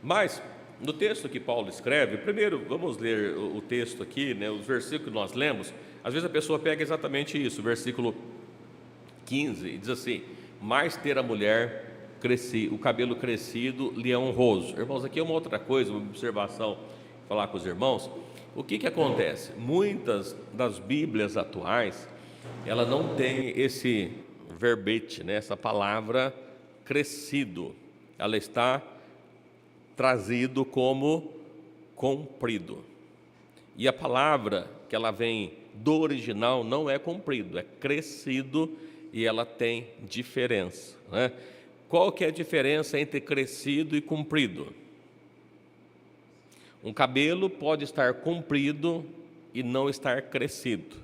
Mas no texto que Paulo escreve, primeiro vamos ler o texto aqui, né, os versículos que nós lemos. Às vezes a pessoa pega exatamente isso, o versículo 15, e diz assim: mas ter a mulher o cabelo crescido lhe é honroso. Irmãos, aqui é uma outra coisa, uma observação, falar com os irmãos. O que acontece? Muitas das Bíblias atuais, ela não tem esse verbete, né, essa palavra crescido. Ela está trazido como comprido. E a palavra que ela vem do original não é comprido, é crescido, e ela tem diferença, né? Qual que é a diferença entre crescido e comprido? Um cabelo pode estar comprido e não estar crescido.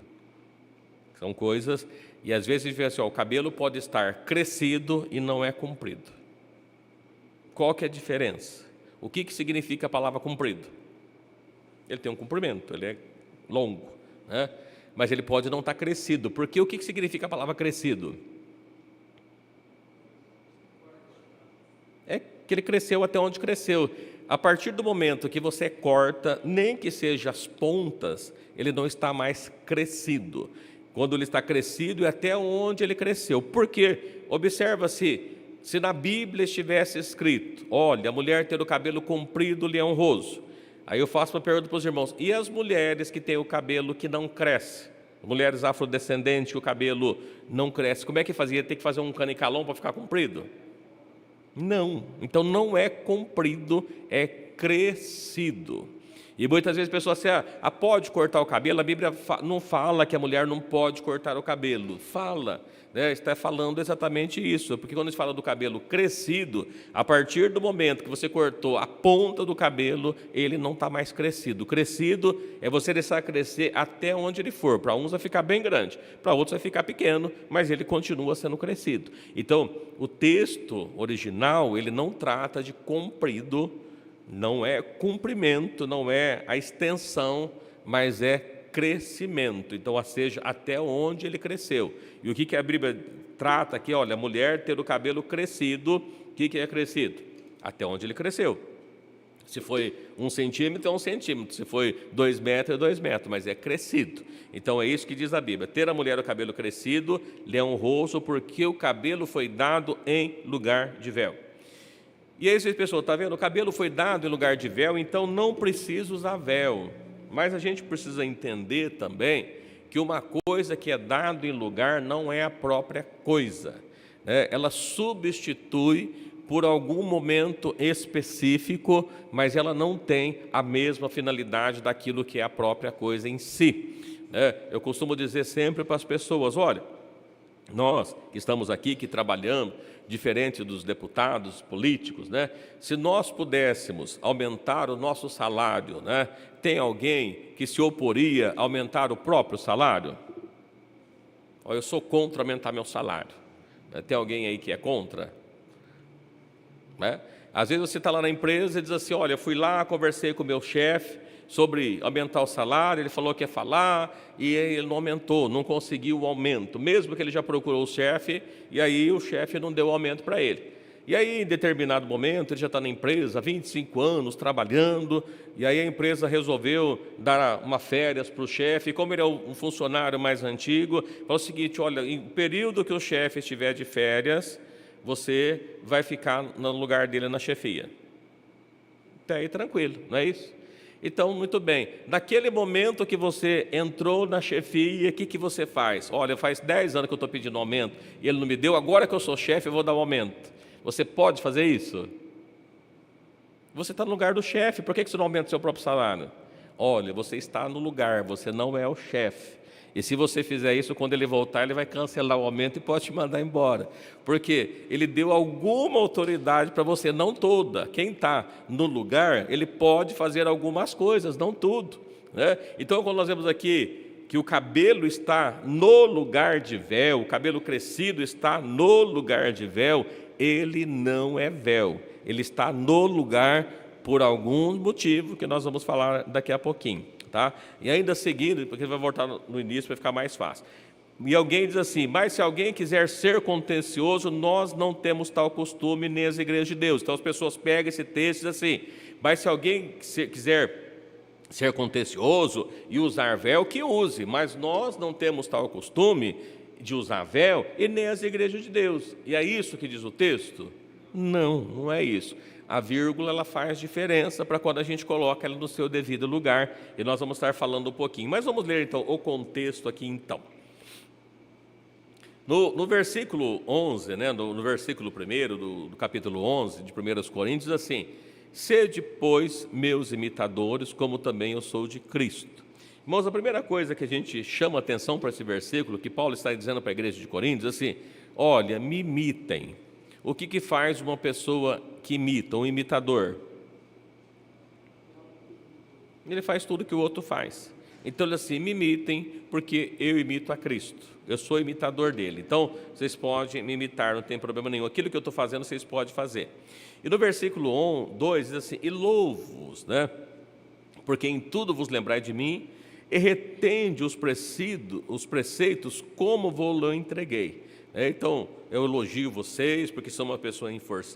São coisas, e às vezes a gente vê assim, o cabelo pode estar crescido e não é comprido. Qual que é a diferença? O que significa a palavra comprido? Ele tem um comprimento, ele é longo, né? Mas ele pode não estar crescido. Porque o que significa a palavra crescido? É que ele cresceu até onde cresceu. A partir do momento que você corta, nem que seja as pontas, ele não está mais crescido. Quando ele está crescido, é até onde ele cresceu. Por quê? Observa-se, se na Bíblia estivesse escrito, olha, a mulher ter o cabelo comprido lhe é honroso. Aí eu faço uma pergunta para os irmãos: e as mulheres que têm o cabelo que não cresce? Mulheres afrodescendentes que o cabelo não cresce, como é que fazia? Tem que fazer um canicalão para ficar comprido? Não, então não é comprido, é crescido. E muitas vezes a pessoa assim, pode cortar o cabelo. A Bíblia não fala que a mulher não pode cortar o cabelo, fala, né? Está falando exatamente isso, porque quando a gente fala do cabelo crescido, a partir do momento que você cortou a ponta do cabelo, ele não está mais crescido. Crescido é você deixar crescer até onde ele for. Para uns vai ficar bem grande, para outros vai ficar pequeno, mas ele continua sendo crescido. Então, o texto original, ele não trata de comprido, não é comprimento, não é a extensão, mas é crescimento. Então, ou seja, até onde ele cresceu. E o que a Bíblia trata aqui? Olha, a mulher ter o cabelo crescido. O que é crescido? Até onde ele cresceu. Se foi 1 centímetro, é 1 centímetro. Se foi 2 metros, é 2 metros, mas é crescido. Então, é isso que diz a Bíblia: ter a mulher o cabelo crescido lhe é honroso, porque o cabelo foi dado em lugar de véu. E aí, as pessoas, está vendo? O cabelo foi dado em lugar de véu, então não precisa usar véu. Mas a gente precisa entender também que uma coisa que é dado em lugar não é a própria coisa, né? Ela substitui por algum momento específico, mas ela não tem a mesma finalidade daquilo que é a própria coisa em si, né? Eu costumo dizer sempre para as pessoas: olha, nós que estamos aqui, que trabalhamos, diferente dos deputados políticos, né? Se nós pudéssemos aumentar o nosso salário, né? Tem alguém que se oporia a aumentar o próprio salário? Eu sou contra aumentar meu salário. Tem alguém aí que é contra? Né? Às vezes você está lá na empresa e diz assim: olha, eu fui lá, conversei com o meu chefe sobre aumentar o salário, ele falou que ia falar, e ele não aumentou, não conseguiu o aumento, mesmo que ele já procurou o chefe, e aí o chefe não deu o aumento para ele. E aí, em determinado momento, ele já está na empresa há 25 anos, trabalhando, e aí a empresa resolveu dar uma férias para o chefe, e como ele é um funcionário mais antigo, falou o seguinte: olha, em período que o chefe estiver de férias, você vai ficar no lugar dele na chefia. Até aí tranquilo, não é isso? Então, muito bem, naquele momento que você entrou na chefia, o que você faz? Olha, faz 10 anos que eu estou pedindo aumento, e ele não me deu, agora que eu sou chefe, eu vou dar um aumento. Você pode fazer isso? Você está no lugar do chefe, por que você não aumenta o seu próprio salário? Olha, você está no lugar, você não é o chefe. E se você fizer isso, quando ele voltar, ele vai cancelar o aumento e pode te mandar embora. Porque ele deu alguma autoridade para você, não toda. Quem está no lugar, ele pode fazer algumas coisas, não tudo, né? Então, quando nós vemos aqui que o cabelo está no lugar de véu, o cabelo crescido está no lugar de véu, ele não é véu, ele está no lugar por algum motivo que nós vamos falar daqui a pouquinho, tá? E ainda seguindo, porque vai voltar no início para ficar mais fácil. E alguém diz assim: mas se alguém quiser ser contencioso, nós não temos tal costume nem as igrejas de Deus. Então as pessoas pegam esse texto e dizem assim: mas se alguém quiser ser contencioso e usar véu, que use, mas nós não temos tal costume de usar véu e nem as igrejas de Deus. E é isso que diz o texto? Não, não é isso. A vírgula ela faz diferença para quando a gente coloca ela no seu devido lugar, e nós vamos estar falando um pouquinho. Mas vamos ler então o contexto aqui então. No versículo 11, né, no versículo 1 do capítulo 11 de 1 Coríntios, diz assim: sede, pois, meus imitadores, como também eu sou de Cristo. Irmãos, a primeira coisa que a gente chama atenção para esse versículo, que Paulo está dizendo para a igreja de Coríntios, assim: olha, me imitem. O que faz uma pessoa que imita, um imitador? Ele faz tudo que o outro faz. Então ele assim: me imitem, porque eu imito a Cristo. Eu sou imitador dele. Então vocês podem me imitar, não tem problema nenhum. Aquilo que eu estou fazendo, vocês podem fazer. E no versículo 2 diz assim: e louvo-vos, né? Porque em tudo vos lembrai de mim, e retende os preceitos como vos entreguei. Então, eu elogio vocês, porque são uma pessoa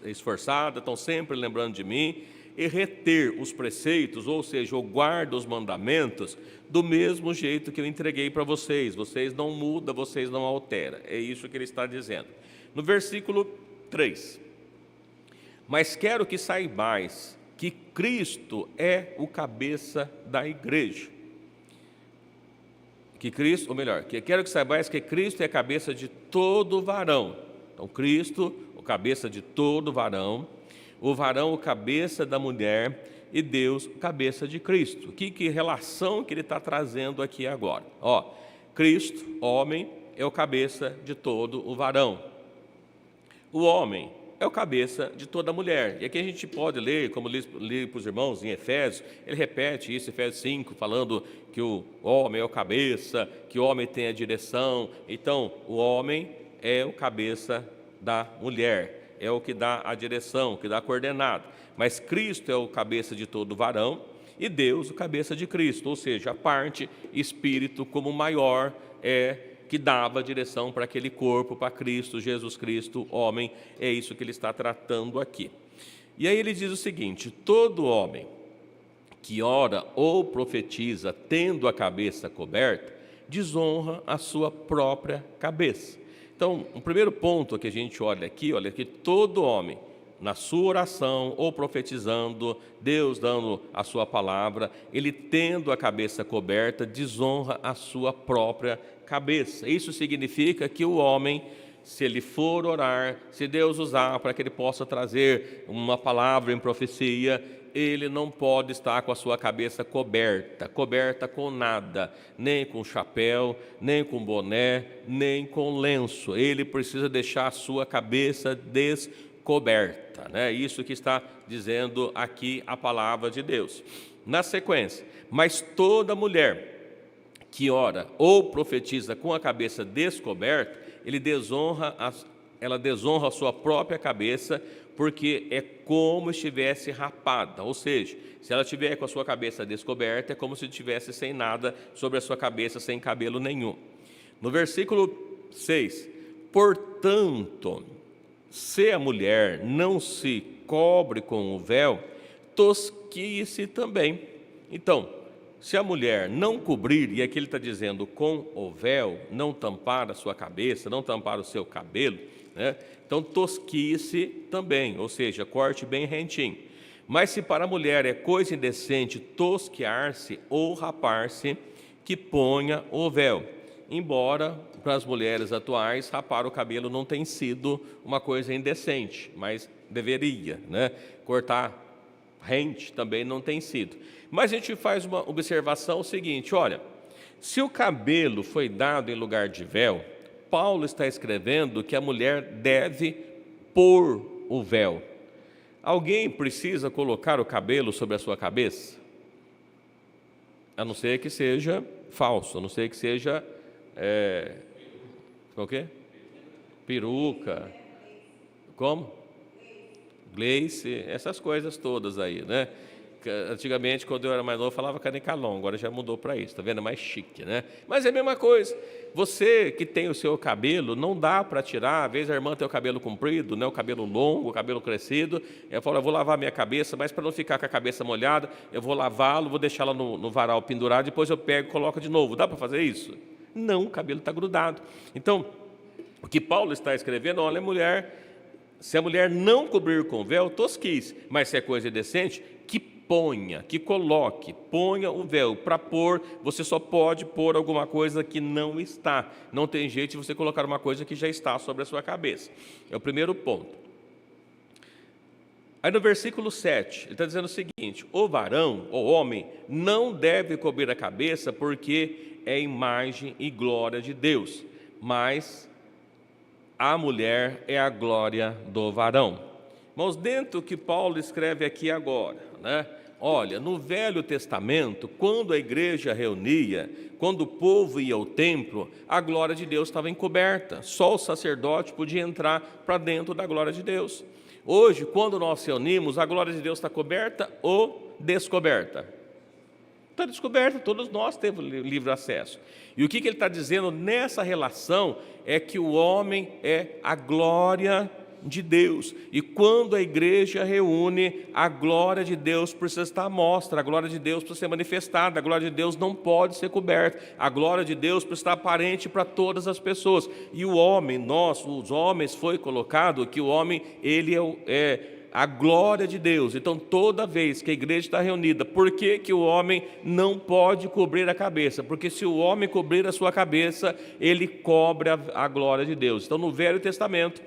esforçada, estão sempre lembrando de mim, e reter os preceitos, ou seja, eu guardo os mandamentos, do mesmo jeito que eu entreguei para vocês. Vocês não mudam, vocês não alteram. É isso que ele está dizendo. No versículo 3, mas quero que saibais que Cristo é o cabeça da igreja. Quero que saibais que Cristo é a cabeça de todo varão. Então, Cristo, o cabeça de todo varão, o varão, o cabeça da mulher, e Deus, o cabeça de Cristo. Que relação que ele está trazendo aqui agora? Cristo, homem, é o cabeça de todo o varão. O homem é o cabeça de toda a mulher. E aqui a gente pode ler, como li para os irmãos em Efésios, ele repete isso, Efésios 5, falando que o homem é o cabeça, que o homem tem a direção. Então, o homem é o cabeça da mulher, é o que dá a direção, o que dá a coordenada. Mas Cristo é o cabeça de todo varão e Deus o cabeça de Cristo, ou seja, a parte espírito como maior que dava a direção para aquele corpo, para Cristo, Jesus Cristo, homem. É isso que ele está tratando aqui. E aí ele diz o seguinte: todo homem que ora ou profetiza tendo a cabeça coberta, desonra a sua própria cabeça. Então, o primeiro ponto que a gente olha que todo homem, na sua oração ou profetizando, Deus dando a sua palavra, ele tendo a cabeça coberta, desonra a sua própria cabeça. Isso significa que o homem, se ele for orar, se Deus usar para que ele possa trazer uma palavra em profecia, ele não pode estar com a sua cabeça coberta com nada, nem com chapéu, nem com boné, nem com lenço. Ele precisa deixar a sua cabeça descoberta, né? Isso que está dizendo aqui a palavra de Deus. Na sequência: mas toda mulher que ora ou profetiza com a cabeça descoberta, ela desonra a sua própria cabeça, porque é como estivesse rapada. Ou seja, se ela estiver com a sua cabeça descoberta, é como se estivesse sem nada sobre a sua cabeça, sem cabelo nenhum. No versículo 6, portanto, se a mulher não se cobre com o véu, tosquie-se também. Então, se a mulher não cobrir, e aqui ele está dizendo com o véu, não tampar a sua cabeça, não tampar o seu cabelo, né? Então tosquie-se também, ou seja, corte bem rentinho. Mas se para a mulher é coisa indecente tosquear-se ou rapar-se, que ponha o véu. Embora para as mulheres atuais rapar o cabelo não tem sido uma coisa indecente, mas deveria, né? Cortar rente também não tem sido. Mas a gente faz uma observação seguinte: olha, se o cabelo foi dado em lugar de véu, Paulo está escrevendo que a mulher deve pôr o véu. Alguém precisa colocar o cabelo sobre a sua cabeça? A não ser que seja falso, a não ser que seja o quê? Peruca. Como? Gleice, essas coisas todas aí, né? Antigamente, quando eu era mais novo, eu falava canicalon, agora já mudou para isso, tá vendo? É mais chique, né? Mas é a mesma coisa. Você que tem o seu cabelo, não dá para tirar. Às vezes a irmã tem o cabelo comprido, né? O cabelo longo, o cabelo crescido. Eu falo, eu vou lavar minha cabeça, mas para não ficar com a cabeça molhada, eu vou lavá-lo, vou deixá-la no varal pendurado, depois eu pego e coloco de novo. Dá para fazer isso? Não, o cabelo está grudado. Então, o que Paulo está escrevendo, olha, se a mulher não cobrir com véu, tosquice, mas se é coisa decente, que ponha, que coloque, ponha o véu. Para pôr, você só pode pôr alguma coisa que não está. Não tem jeito de você colocar uma coisa que já está sobre a sua cabeça. É o primeiro ponto. Aí no versículo 7, ele está dizendo o seguinte: o varão, o homem, não deve cobrir a cabeça, porque é imagem e glória de Deus, mas a mulher é a glória do varão. Irmãos, dentro do que Paulo escreve aqui agora, né? Olha, no Velho Testamento, quando a igreja reunia, quando o povo ia ao templo, a glória de Deus estava encoberta. Só o sacerdote podia entrar para dentro da glória de Deus. Hoje, quando nós reunimos, a glória de Deus está coberta ou descoberta? Está descoberta, todos nós temos livre acesso. E o que ele está dizendo nessa relação é que o homem é a glória de Deus. E quando a igreja reúne, a glória de Deus precisa estar à mostra, a glória de Deus precisa ser manifestada, a glória de Deus não pode ser coberta, a glória de Deus precisa estar aparente para todas as pessoas. E o homem, nós, os homens, foi colocado que o homem, ele é a glória de Deus. Então, toda vez que a igreja está reunida, por que o homem não pode cobrir a cabeça? Porque se o homem cobrir a sua cabeça, ele cobre a glória de Deus. Então, no Velho Testamento,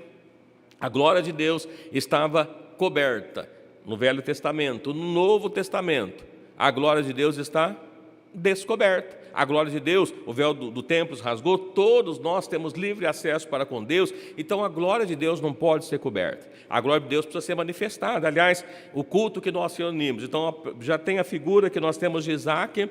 a glória de Deus estava coberta. No Velho Testamento. No Novo Testamento, a glória de Deus está descoberta. A glória de Deus, o véu do templo se rasgou, todos nós temos livre acesso para com Deus, então a glória de Deus não pode ser coberta. A glória de Deus precisa ser manifestada. Aliás, o culto que nós reunimos, então já tem a figura que nós temos de Isaac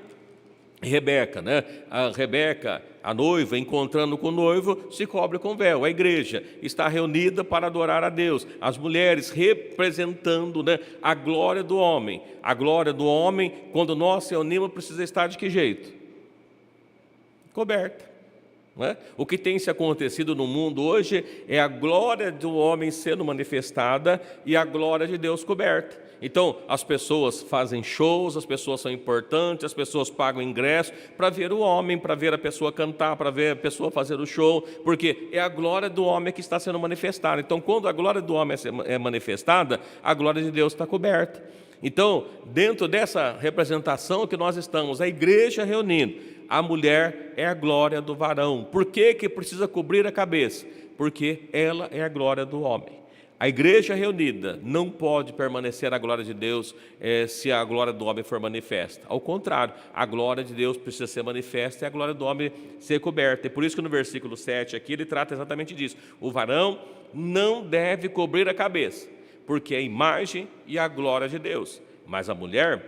e Rebeca, né? A Rebeca, a noiva, encontrando com o noivo, se cobre com véu. A igreja está reunida para adorar a Deus. As mulheres representando, né, a glória do homem. A glória do homem, quando nós reunimos, precisa estar de que jeito? Coberta. Né? O que tem se acontecido no mundo hoje é a glória do homem sendo manifestada e a glória de Deus coberta. Então, as pessoas fazem shows, as pessoas são importantes, as pessoas pagam ingresso para ver o homem, para ver a pessoa cantar, para ver a pessoa fazer o show, porque é a glória do homem que está sendo manifestada. Então, quando a glória do homem é manifestada, a glória de Deus está coberta. Então, dentro dessa representação que nós estamos, a igreja reunindo, a mulher é a glória do varão. Por que precisa cobrir a cabeça? Porque ela é a glória do homem. A igreja reunida não pode permanecer a glória de Deus se a glória do homem for manifesta. Ao contrário, a glória de Deus precisa ser manifesta e a glória do homem ser coberta. E por isso que no versículo 7 aqui ele trata exatamente disso. O varão não deve cobrir a cabeça, porque é a imagem e a glória de Deus. Mas a mulher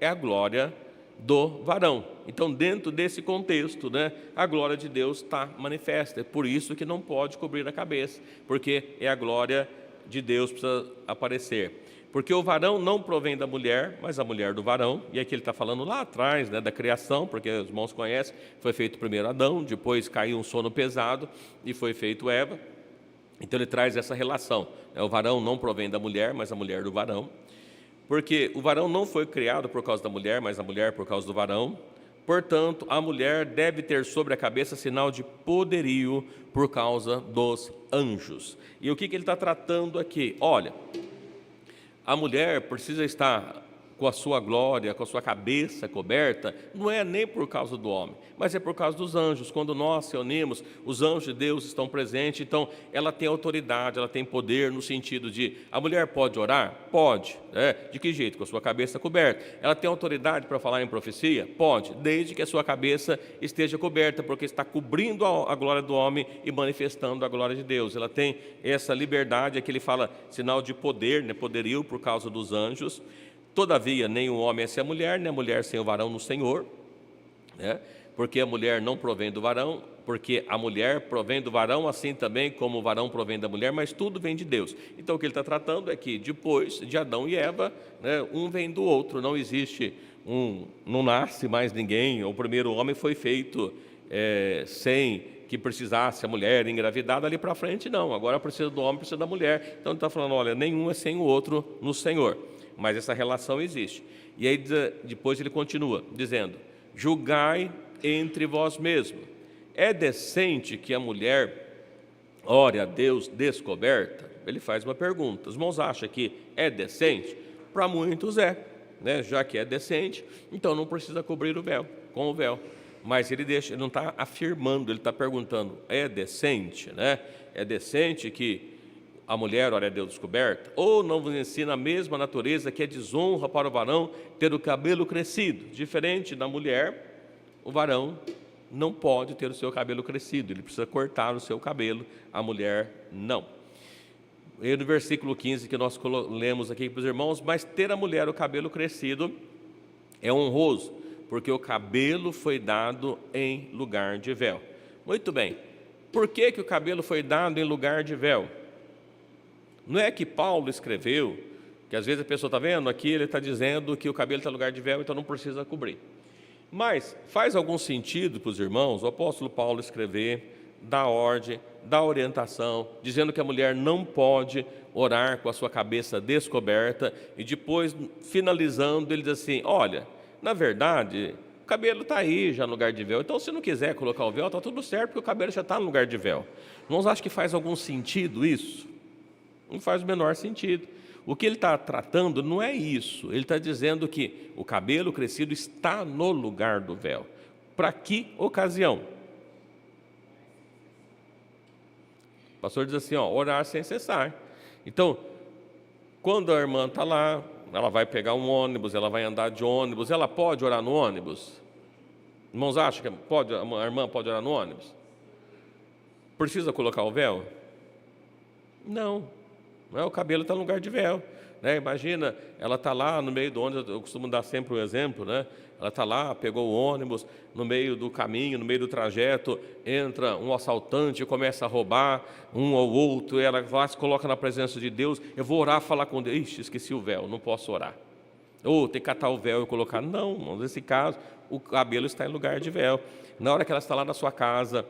é a glória do varão. Então, dentro desse contexto, né, a glória de Deus está manifesta. É por isso que não pode cobrir a cabeça, porque é a glória de Deus que precisa aparecer. Porque o varão não provém da mulher, mas a mulher do varão. E aqui ele está falando lá atrás, né, da criação, porque os irmãos conhecem, foi feito primeiro Adão, depois caiu um sono pesado e foi feito Eva. Então ele traz essa relação. O varão não provém da mulher, mas a mulher do varão. Porque o varão não foi criado por causa da mulher, mas a mulher por causa do varão. Portanto, a mulher deve ter sobre a cabeça sinal de poderio por causa dos anjos. E o que ele está tratando aqui? Olha, a mulher precisa estar com a sua glória, com a sua cabeça coberta, não é nem por causa do homem, mas é por causa dos anjos. Quando nós se unimos, os anjos de Deus estão presentes, então ela tem autoridade, ela tem poder no sentido de, a mulher pode orar? Pode. De que jeito? Com a sua cabeça coberta. Ela tem autoridade para falar em profecia? Pode, desde que a sua cabeça esteja coberta, porque está cobrindo a glória do homem e manifestando a glória de Deus. Ela tem essa liberdade, aqui ele fala sinal de poder, né, poderio por causa dos anjos. Todavia, nem o homem é sem a mulher, nem a mulher sem o varão no Senhor. Né? porque a mulher não provém do varão, porque a mulher provém do varão, assim também como o varão provém da mulher, mas tudo vem de Deus. Então o que ele está tratando é que depois de Adão e Eva, né, um vem do outro, não existe não nasce mais ninguém. O primeiro homem foi feito sem que precisasse a mulher engravidar, dali para frente não, agora precisa do homem, precisa da mulher. Então ele está falando, olha, nenhum é sem o outro no Senhor, mas essa relação existe. E aí depois ele continua dizendo, julgai entre vós mesmos. É decente que a mulher ore a Deus descoberta? Ele faz uma pergunta. Os irmãos acham que é decente? Para muitos é, né? Já que é decente, então não precisa cobrir o véu, com o véu. Mas ele não está afirmando, ele está perguntando, é decente, né? É decente que a mulher ore a Deus descoberta? Ou não vos ensina a mesma natureza que é desonra para o varão ter o cabelo crescido? Diferente da mulher, o varão não pode ter o seu cabelo crescido, ele precisa cortar o seu cabelo, a mulher não. E no versículo 15 que nós lemos aqui para os irmãos, mas ter a mulher o cabelo crescido é honroso, porque o cabelo foi dado em lugar de véu. Muito bem, por que o cabelo foi dado em lugar de véu? Não é que Paulo escreveu, que às vezes a pessoa está vendo, aqui ele está dizendo que o cabelo está em lugar de véu, então não precisa cobrir. Mas faz algum sentido para os irmãos o apóstolo Paulo escrever, dar ordem, dar orientação, dizendo que a mulher não pode orar com a sua cabeça descoberta, e depois, finalizando, ele diz assim, olha, na verdade, o cabelo está aí já no lugar de véu, então se não quiser colocar o véu, está tudo certo, porque o cabelo já está no lugar de véu. Irmãos, acham que faz algum sentido isso? Não faz o menor sentido. O que ele está tratando não é isso, ele está dizendo que o cabelo crescido está no lugar do véu. Para que ocasião? O pastor diz assim, orar sem cessar. Então, quando a irmã está lá, ela vai pegar um ônibus, ela vai andar de ônibus, ela pode orar no ônibus? Irmãos, acham que a irmã pode orar no ônibus? Precisa colocar o véu? Não. O cabelo está no lugar de véu, né? Imagina, ela está lá no meio do ônibus, eu costumo dar sempre um exemplo, né? Ela está lá, pegou o ônibus, no meio do caminho, no meio do trajeto, entra um assaltante e começa a roubar um ou outro, e ela lá se coloca na presença de Deus, eu vou orar, falar com Deus, ixi, esqueci o véu, não posso orar. Ou tem que catar o véu e colocar, não, nesse caso, o cabelo está em lugar de véu. Na hora que ela está lá na sua casa,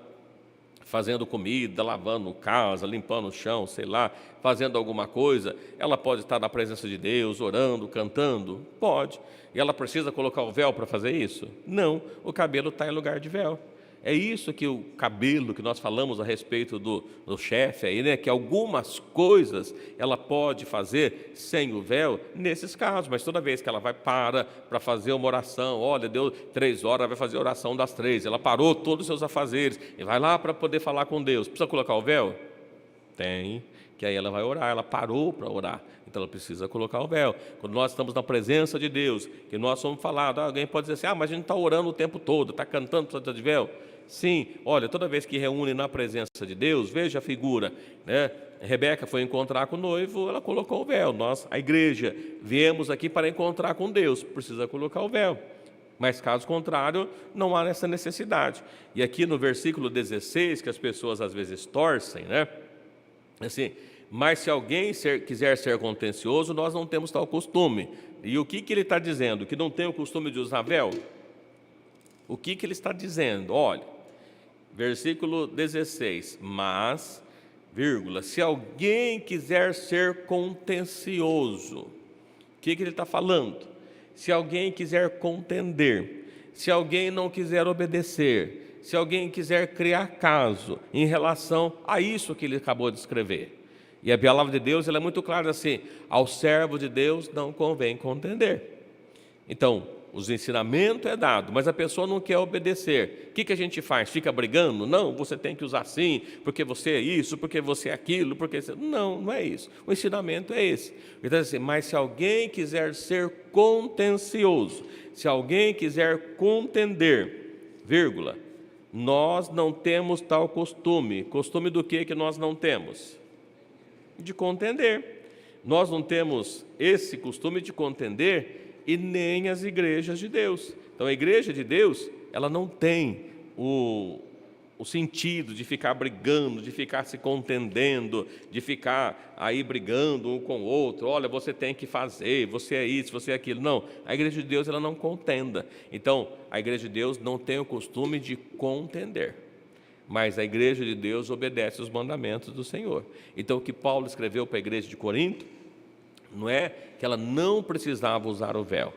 fazendo comida, lavando casa, limpando o chão, sei lá, fazendo alguma coisa, ela pode estar na presença de Deus, orando, cantando? Pode. E ela precisa colocar o véu para fazer isso? Não, o cabelo está em lugar de véu. É isso que o cabelo, que nós falamos a respeito do chefe aí, né? Que algumas coisas ela pode fazer sem o véu nesses casos, mas toda vez que ela vai para fazer uma oração, olha, deu 3 horas, vai fazer a oração das 3, ela parou todos os seus afazeres e vai lá para poder falar com Deus. Precisa colocar o véu? Tem, que aí ela vai orar, ela parou para orar, então ela precisa colocar o véu. Quando nós estamos na presença de Deus, que nós somos falados, alguém pode dizer assim, mas a gente está orando o tempo todo, está cantando, precisa de véu? Sim, olha, toda vez que reúne na presença de Deus, veja a figura, né? Rebeca foi encontrar com o noivo, ela colocou o véu. Nós, a igreja, viemos aqui para encontrar com Deus, precisa colocar o véu. Mas caso contrário, não há essa necessidade. E aqui no versículo 16, que as pessoas às vezes torcem, né? Assim, mas se alguém quiser ser contencioso, nós não temos tal costume. E o que ele está dizendo? Que não tem o costume de usar véu? O que ele está dizendo? Olha, versículo 16, mas, vírgula, se alguém quiser ser contencioso, o que ele está falando? Se alguém quiser contender, se alguém não quiser obedecer, se alguém quiser criar caso em relação a isso que ele acabou de escrever. E a palavra de Deus ela é muito clara assim, ao servo de Deus não convém contender. Então, os ensinamentos é dado, mas a pessoa não quer obedecer. O que a gente faz? Fica brigando? Não, você tem que usar assim, porque você é isso, porque você é aquilo, porque você... Não é isso. O ensinamento é esse. Então, assim, mas se alguém quiser ser contencioso, se alguém quiser contender, vírgula, nós não temos tal costume. Costume do que nós não temos? De contender. Nós não temos esse costume de contender e nem as igrejas de Deus. Então a igreja de Deus, ela não tem o sentido de ficar brigando, de ficar se contendendo, de ficar aí brigando um com o outro. Olha, você tem que fazer, você é isso, você é aquilo. Não, a igreja de Deus, ela não contenda. Então, a igreja de Deus não tem o costume de contender, mas a igreja de Deus obedece os mandamentos do Senhor. Então, o que Paulo escreveu para a igreja de Corinto, não é que ela não precisava usar o véu,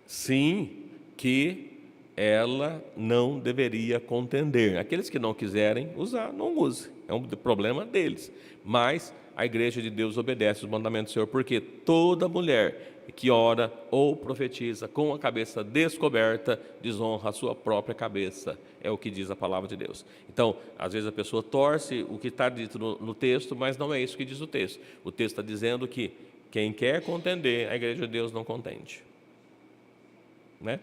sim que ela não deveria contender. Aqueles que não quiserem usar, não use, é um problema deles. Mas a igreja de Deus obedece os mandamentos do Senhor, porque toda mulher que ora ou profetiza com a cabeça descoberta desonra a sua própria cabeça, é o que diz a palavra de Deus. Então, às vezes a pessoa torce o que está dito no texto, mas não é isso que diz o texto. O texto está dizendo que quem quer contender, a igreja de Deus não contende, né?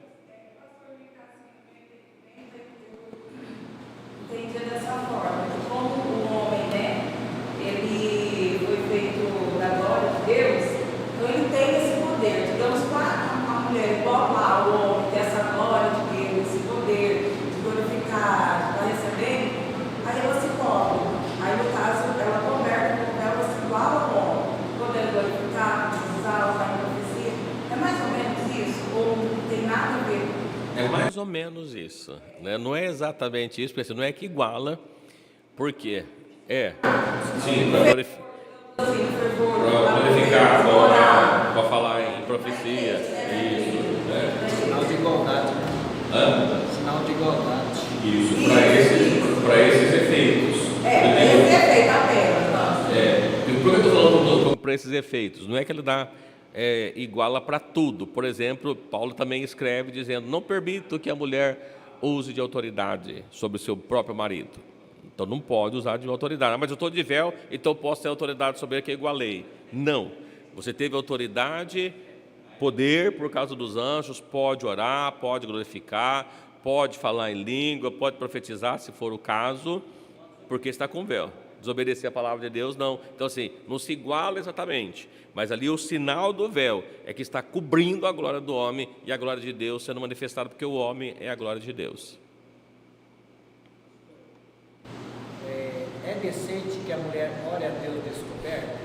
Entendia dessa forma, que como o homem, né, ele foi feito da glória de Deus, então ele tem esse poder. Digamos que a mulher, igual lá o homem, tem essa glória de Deus, esse poder de glorificar, de estar recebendo, aí ela se cobre. Aí no caso, ela converte com ela se igual ao homem, podendo glorificar, usar, usar em profecia. É mais ou menos isso? Ou não tem nada a ver? É mais ou menos isso, né? Não é exatamente isso, porque não é que iguala, porque sim, para glorificar, para falar em profecia, isso, né? Sinal de igualdade. Sinal de igualdade. Isso, para esses efeitos. Esse efeito apenas. E por que eu estou falando para esses efeitos? Não é que ele dá iguala para tudo. Por exemplo, Paulo também escreve dizendo: não permito que a mulher use de autoridade sobre o seu próprio marido. Então não pode usar de autoridade. Mas eu estou de véu, então posso ter autoridade sobre ele, que eu igualei. Não. Você teve autoridade, poder por causa dos anjos, pode orar, pode glorificar, pode falar em língua, pode profetizar, se for o caso, porque está com véu. Desobedecer a palavra de Deus, não. Então, assim, não se iguala exatamente, mas ali o sinal do véu é que está cobrindo a glória do homem e a glória de Deus sendo manifestada, porque o homem é a glória de Deus. É decente que a mulher ore a Deus descoberta?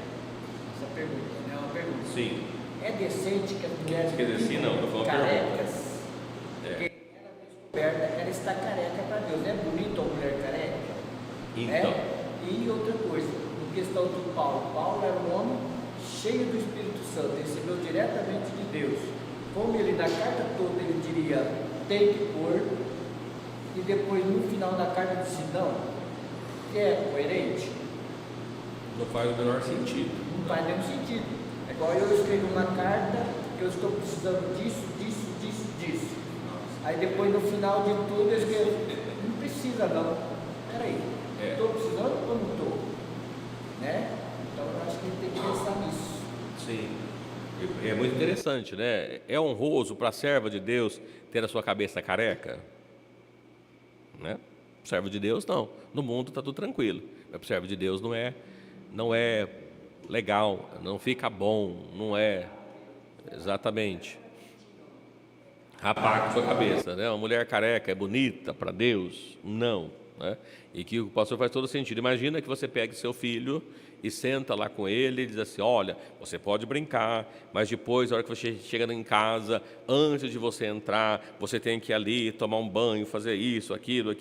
Essa pergunta, né? É uma pergunta. Sim. É decente que as mulheres Quer dizer, sim, não, eu vou falar carecas, porque ela descoberta, ela está careca para Deus. É bonito a mulher careca? Então. Né? E outra coisa, em questão do Paulo era um homem cheio do Espírito Santo, recebeu diretamente de Deus. Como ele na carta toda ele diria, tem que pôr, e depois no final da carta disse não, que é coerente? Não faz o menor sentido. Não faz nenhum sentido. É igual eu escrevo uma carta que eu estou precisando disso. Aí depois no final de tudo eu escrevo, não precisa não. Peraí, estou precisando ou não estou? Né? Então eu acho que a gente tem que pensar nisso. Sim. É muito interessante, né? É honroso para a serva de Deus ter a sua cabeça careca? Né? Servo de Deus, não. No mundo está tudo tranquilo. Mas para o servo de Deus não é legal, não fica bom, não é exatamente. Rapar com sua cabeça, né? Uma mulher careca é bonita para Deus? Não. Né? E que o pastor faz todo sentido. Imagina que você pegue seu filho e senta lá com ele e diz assim: olha, você pode brincar, mas depois, na hora que você chega em casa, antes de você entrar, você tem que ir ali tomar um banho, fazer isso, aquilo,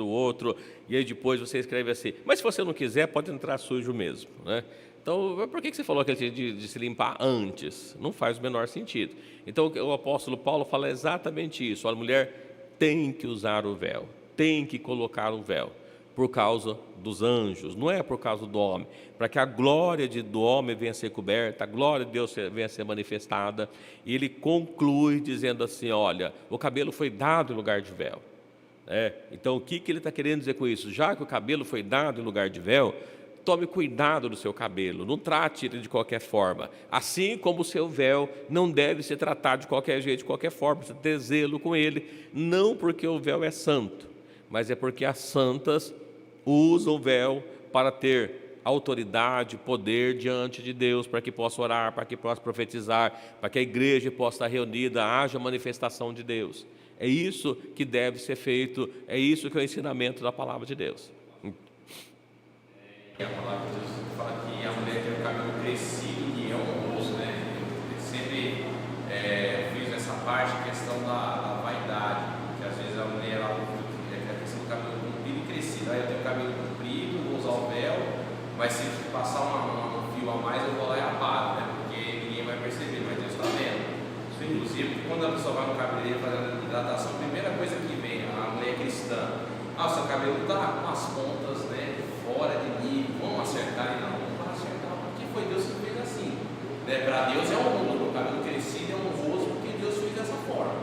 outro, e aí depois você escreve assim: mas se você não quiser, pode entrar sujo mesmo, né? Então, por que você falou aquele de se limpar antes? Não faz o menor sentido. Então, o apóstolo Paulo fala exatamente isso: a mulher tem que usar o véu, tem que colocar o véu, por causa dos anjos, não é por causa do homem, para que a glória do homem venha a ser coberta, a glória de Deus venha a ser manifestada. E ele conclui dizendo assim: olha, o cabelo foi dado em lugar de véu. Então, o que ele está querendo dizer com isso? Já que o cabelo foi dado em lugar de véu, tome cuidado do seu cabelo, não trate ele de qualquer forma, assim como o seu véu não deve ser tratado de qualquer jeito, de qualquer forma, você ter zelo com ele, não porque o véu é santo, mas é porque as santas usam o véu para ter autoridade, poder diante de Deus, para que possa orar, para que possa profetizar, para que a igreja possa estar reunida, haja manifestação de Deus. É isso que deve ser feito, é isso que é o ensinamento da palavra de Deus. E a palavra de Deus fala que a mulher tem o cabelo crescido e é honroso, né? Eu sempre fiz essa parte, a questão da vaidade, que às vezes a mulher ela tem a questão do cabelo comprido e crescido. Aí eu tenho o cabelo comprido, vou usar o véu, mas se passar um fio a mais eu vou lá e apago, né? Porque ninguém vai perceber, mas Deus está vendo. Isso, inclusive, quando a pessoa vai no cabeleireiro fazendo hidratação, a primeira coisa que vem, a mulher cristã, o seu cabelo está com as pontas, né, fora de nível, vamos acertar? E não, vamos acertar, porque foi Deus que fez assim. Né? Para Deus é honroso, o cabelo crescido é honroso porque Deus fez dessa forma.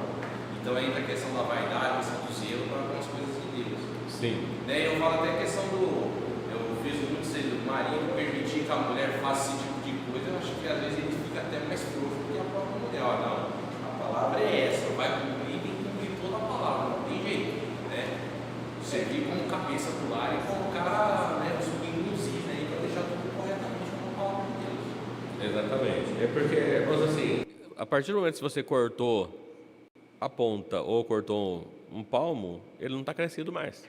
Então entra a questão da vaidade, a questão do zelo para algumas coisas de Deus. Sim. Né? Eu falo até a questão eu fiz muito cedo, o marido permitir que a mulher faça esse tipo de coisa, eu acho que às vezes ele fica até mais frouxo do que a própria mulher. Não, a palavra é essa, vai cumprir e tem que cumprir toda a palavra, não tem jeito. Né? Servir como cabeça do lar e colocar, né, os pingos aí para deixar tudo corretamente como a palavra de Deus. Exatamente. É porque, mas assim, a partir do momento que você cortou a ponta ou cortou um palmo, ele não está crescido mais.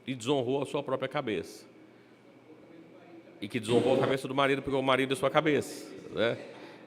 E desonrou a sua própria cabeça. E que desonrou a cabeça do marido, porque o marido é sua cabeça. Né?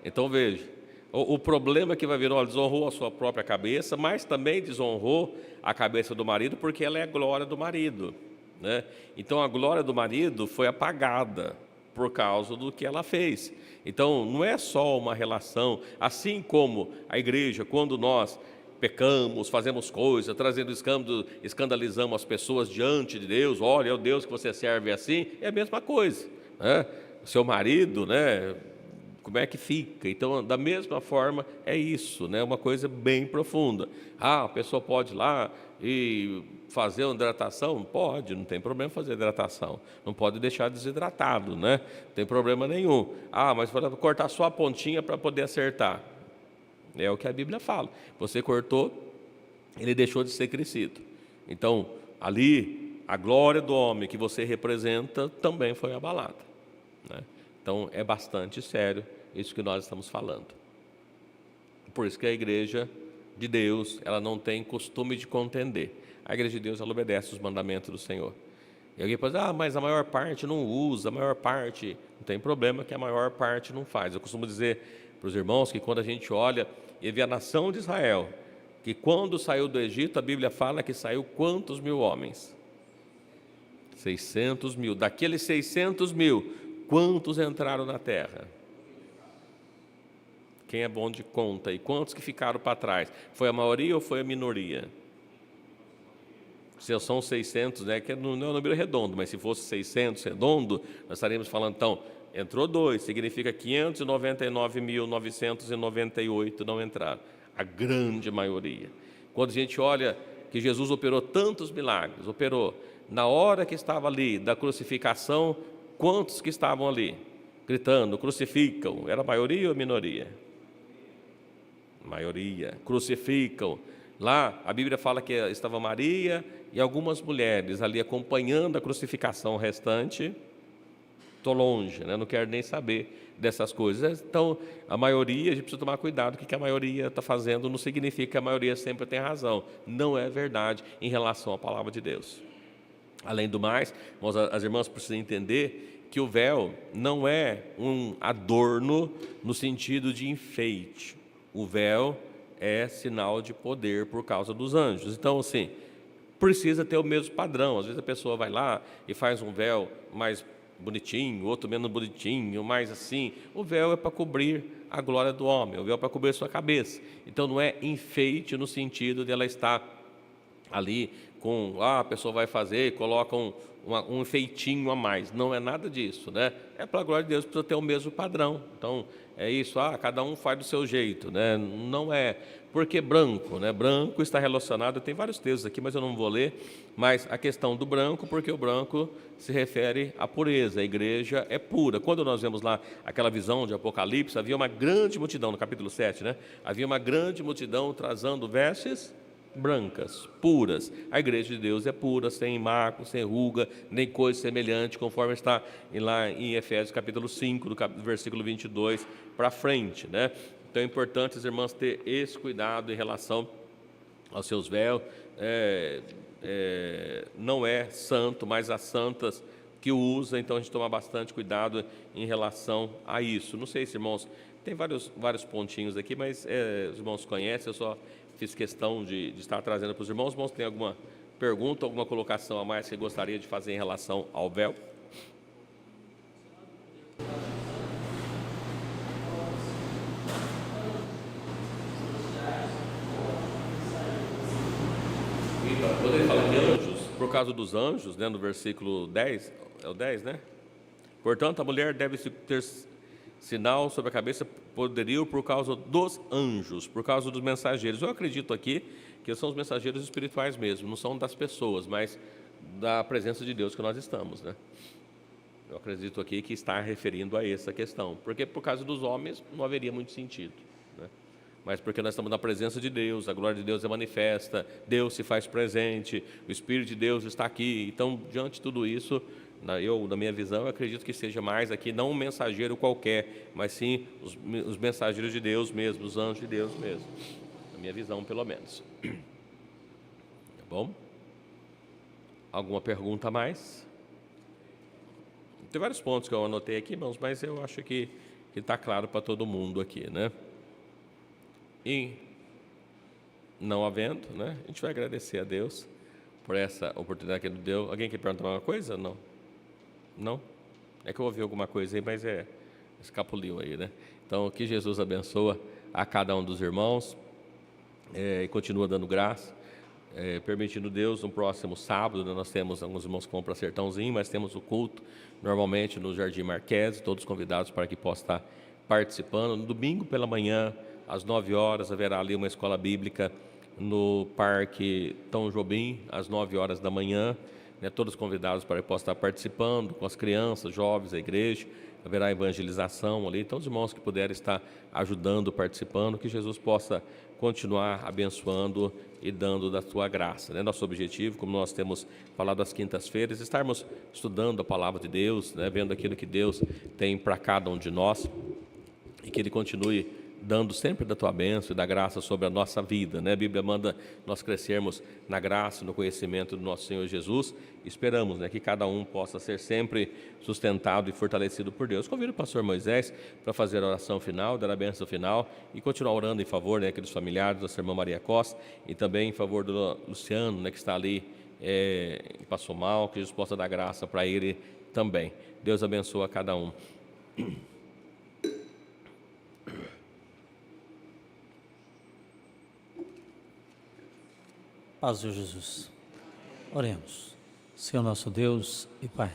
Então veja, o problema que vai vir, olha, desonrou a sua própria cabeça, mas também desonrou a cabeça do marido, porque ela é a glória do marido. Né? Então a glória do marido foi apagada por causa do que ela fez. Então não é só uma relação, assim como a igreja, quando nós pecamos, fazemos coisas, trazendo escândalo, escandalizamos as pessoas diante de Deus, olha, é o Deus que você serve assim, é a mesma coisa. Né? O seu marido, né? Como é que fica? Então, da mesma forma, é isso, né? Uma coisa bem profunda. A pessoa pode ir lá e fazer uma hidratação? Pode, não tem problema fazer hidratação. Não pode deixar desidratado, né? Não tem problema nenhum. Mas vai cortar só a pontinha para poder acertar. É o que a Bíblia fala. Você cortou, ele deixou de ser crescido. Então, ali, a glória do homem que você representa também foi abalada. Né? Então, é bastante sério isso que nós estamos falando. Por isso que a igreja de Deus, ela não tem costume de contender. A igreja de Deus, ela obedece os mandamentos do Senhor. E alguém pode dizer, mas a maior parte não usa, a maior parte... Não tem problema que a maior parte não faz. Eu costumo dizer para os irmãos que quando a gente olha e vê a nação de Israel, que quando saiu do Egito, a Bíblia fala que saiu quantos mil homens? 600 mil. Daqueles 600 mil, quantos entraram na terra? Quem é bom de conta? E quantos que ficaram para trás? Foi a maioria ou foi a minoria? Se são 600, né, que não é um número redondo, mas se fosse 600 redondo, nós estaríamos falando, então, entrou 2, significa 599.998 não entraram. A grande maioria. Quando a gente olha que Jesus operou tantos milagres, operou, na hora que estava ali, da crucificação, quantos que estavam ali? Gritando, crucificam. Era a maioria ou a minoria? Maioria. Crucificam. Lá, a Bíblia fala que estava Maria e algumas mulheres ali acompanhando a crucificação restante. Estou longe, né? Não quero nem saber dessas coisas. Então, a maioria, a gente precisa tomar cuidado. O que a maioria está fazendo não significa que a maioria sempre tem razão. Não é verdade em relação à palavra de Deus. Além do mais, as irmãs precisam entender que o véu não é um adorno no sentido de enfeite. O véu é sinal de poder por causa dos anjos. Então, assim, precisa ter o mesmo padrão. Às vezes a pessoa vai lá e faz um véu mais bonitinho, outro menos bonitinho, mais assim. O véu é para cobrir a glória do homem, o véu é para cobrir a sua cabeça. Então não é enfeite no sentido de ela estar ali com, a pessoa vai fazer, coloca um enfeitinho a mais. Não é nada disso, né? É para a glória de Deus, precisa ter o mesmo padrão. Então é isso, cada um faz do seu jeito, né? Não é, porque branco, né? Branco está relacionado, tem vários textos aqui, mas eu não vou ler, mas a questão do branco, porque o branco se refere à pureza, a igreja é pura. Quando nós vemos lá aquela visão de Apocalipse, havia uma grande multidão, no capítulo 7, né? Havia uma grande multidão trazendo vestes brancas, puras. A igreja de Deus é pura, sem marco, sem ruga, nem coisa semelhante, conforme está lá em Efésios capítulo 5, do versículo 22 para frente, né? Então é importante as irmãs ter esse cuidado em relação aos seus véus. Não é santo, mas as santas que o usam, então a gente toma bastante cuidado em relação a isso. Não sei se, irmãos, tem vários pontinhos aqui, mas os irmãos conhecem, eu só fiz questão de estar trazendo para os irmãos. Os irmãos têm alguma pergunta, alguma colocação a mais que gostaria de fazer em relação ao véu? Então, quando ele fala de anjos, por causa dos anjos, né, no versículo 10, é o 10, né? Portanto, a mulher deve ter sinal sobre a cabeça, poderio por causa dos anjos, por causa dos mensageiros. Eu acredito aqui que são os mensageiros espirituais mesmo, não são das pessoas, mas da presença de Deus que nós estamos, né? Eu acredito aqui que está referindo a essa questão, porque por causa dos homens não haveria muito sentido, né? Mas porque nós estamos na presença de Deus, a glória de Deus é manifesta, Deus se faz presente, o Espírito de Deus está aqui. Então, diante de tudo isso, na minha visão, eu acredito que seja mais aqui, não um mensageiro qualquer, mas sim os mensageiros de Deus mesmo, os anjos de Deus mesmo. Na minha visão, pelo menos. Tá bom? Alguma pergunta a mais? Tem vários pontos que eu anotei aqui, irmãos, mas eu acho que está claro para todo mundo aqui, né? E não havendo, né? A gente vai agradecer a Deus por essa oportunidade que Ele deu. Alguém quer perguntar alguma coisa? Não? Não? É que eu ouvi alguma coisa aí, mas escapuliu aí, né? Então, que Jesus abençoa a cada um dos irmãos e continua dando graça, permitindo Deus. No próximo sábado, né, nós temos alguns irmãos que vão para Sertãozinho, mas temos o culto normalmente no Jardim Marquese, todos convidados para que possam estar participando. No domingo pela manhã, às 9 horas, haverá ali uma escola bíblica no Parque Tom Jobim, às 9 horas da manhã, né, todos convidados para que possam estar participando com as crianças, jovens, a igreja. Haverá evangelização ali, então os irmãos que puderem estar ajudando, participando, que Jesus possa continuar abençoando e dando da sua graça, né? Nosso objetivo, como nós temos falado às quintas-feiras, estarmos estudando a palavra de Deus, né? Vendo aquilo que Deus tem para cada um de nós, e que Ele continue dando sempre da tua bênção e da graça sobre a nossa vida, né? A Bíblia manda nós crescermos na graça, no conhecimento do nosso Senhor Jesus. Esperamos, né, que cada um possa ser sempre sustentado e fortalecido por Deus. Convido o pastor Moisés para fazer a oração final, dar a bênção final e continuar orando em favor, né, aqueles familiares da nossa irmã Maria Costa e também em favor do Luciano, né, que está ali passou mal, que Jesus possa dar graça para ele também. Deus abençoe a cada um. Paz de Jesus. Oremos. Senhor nosso Deus e Pai,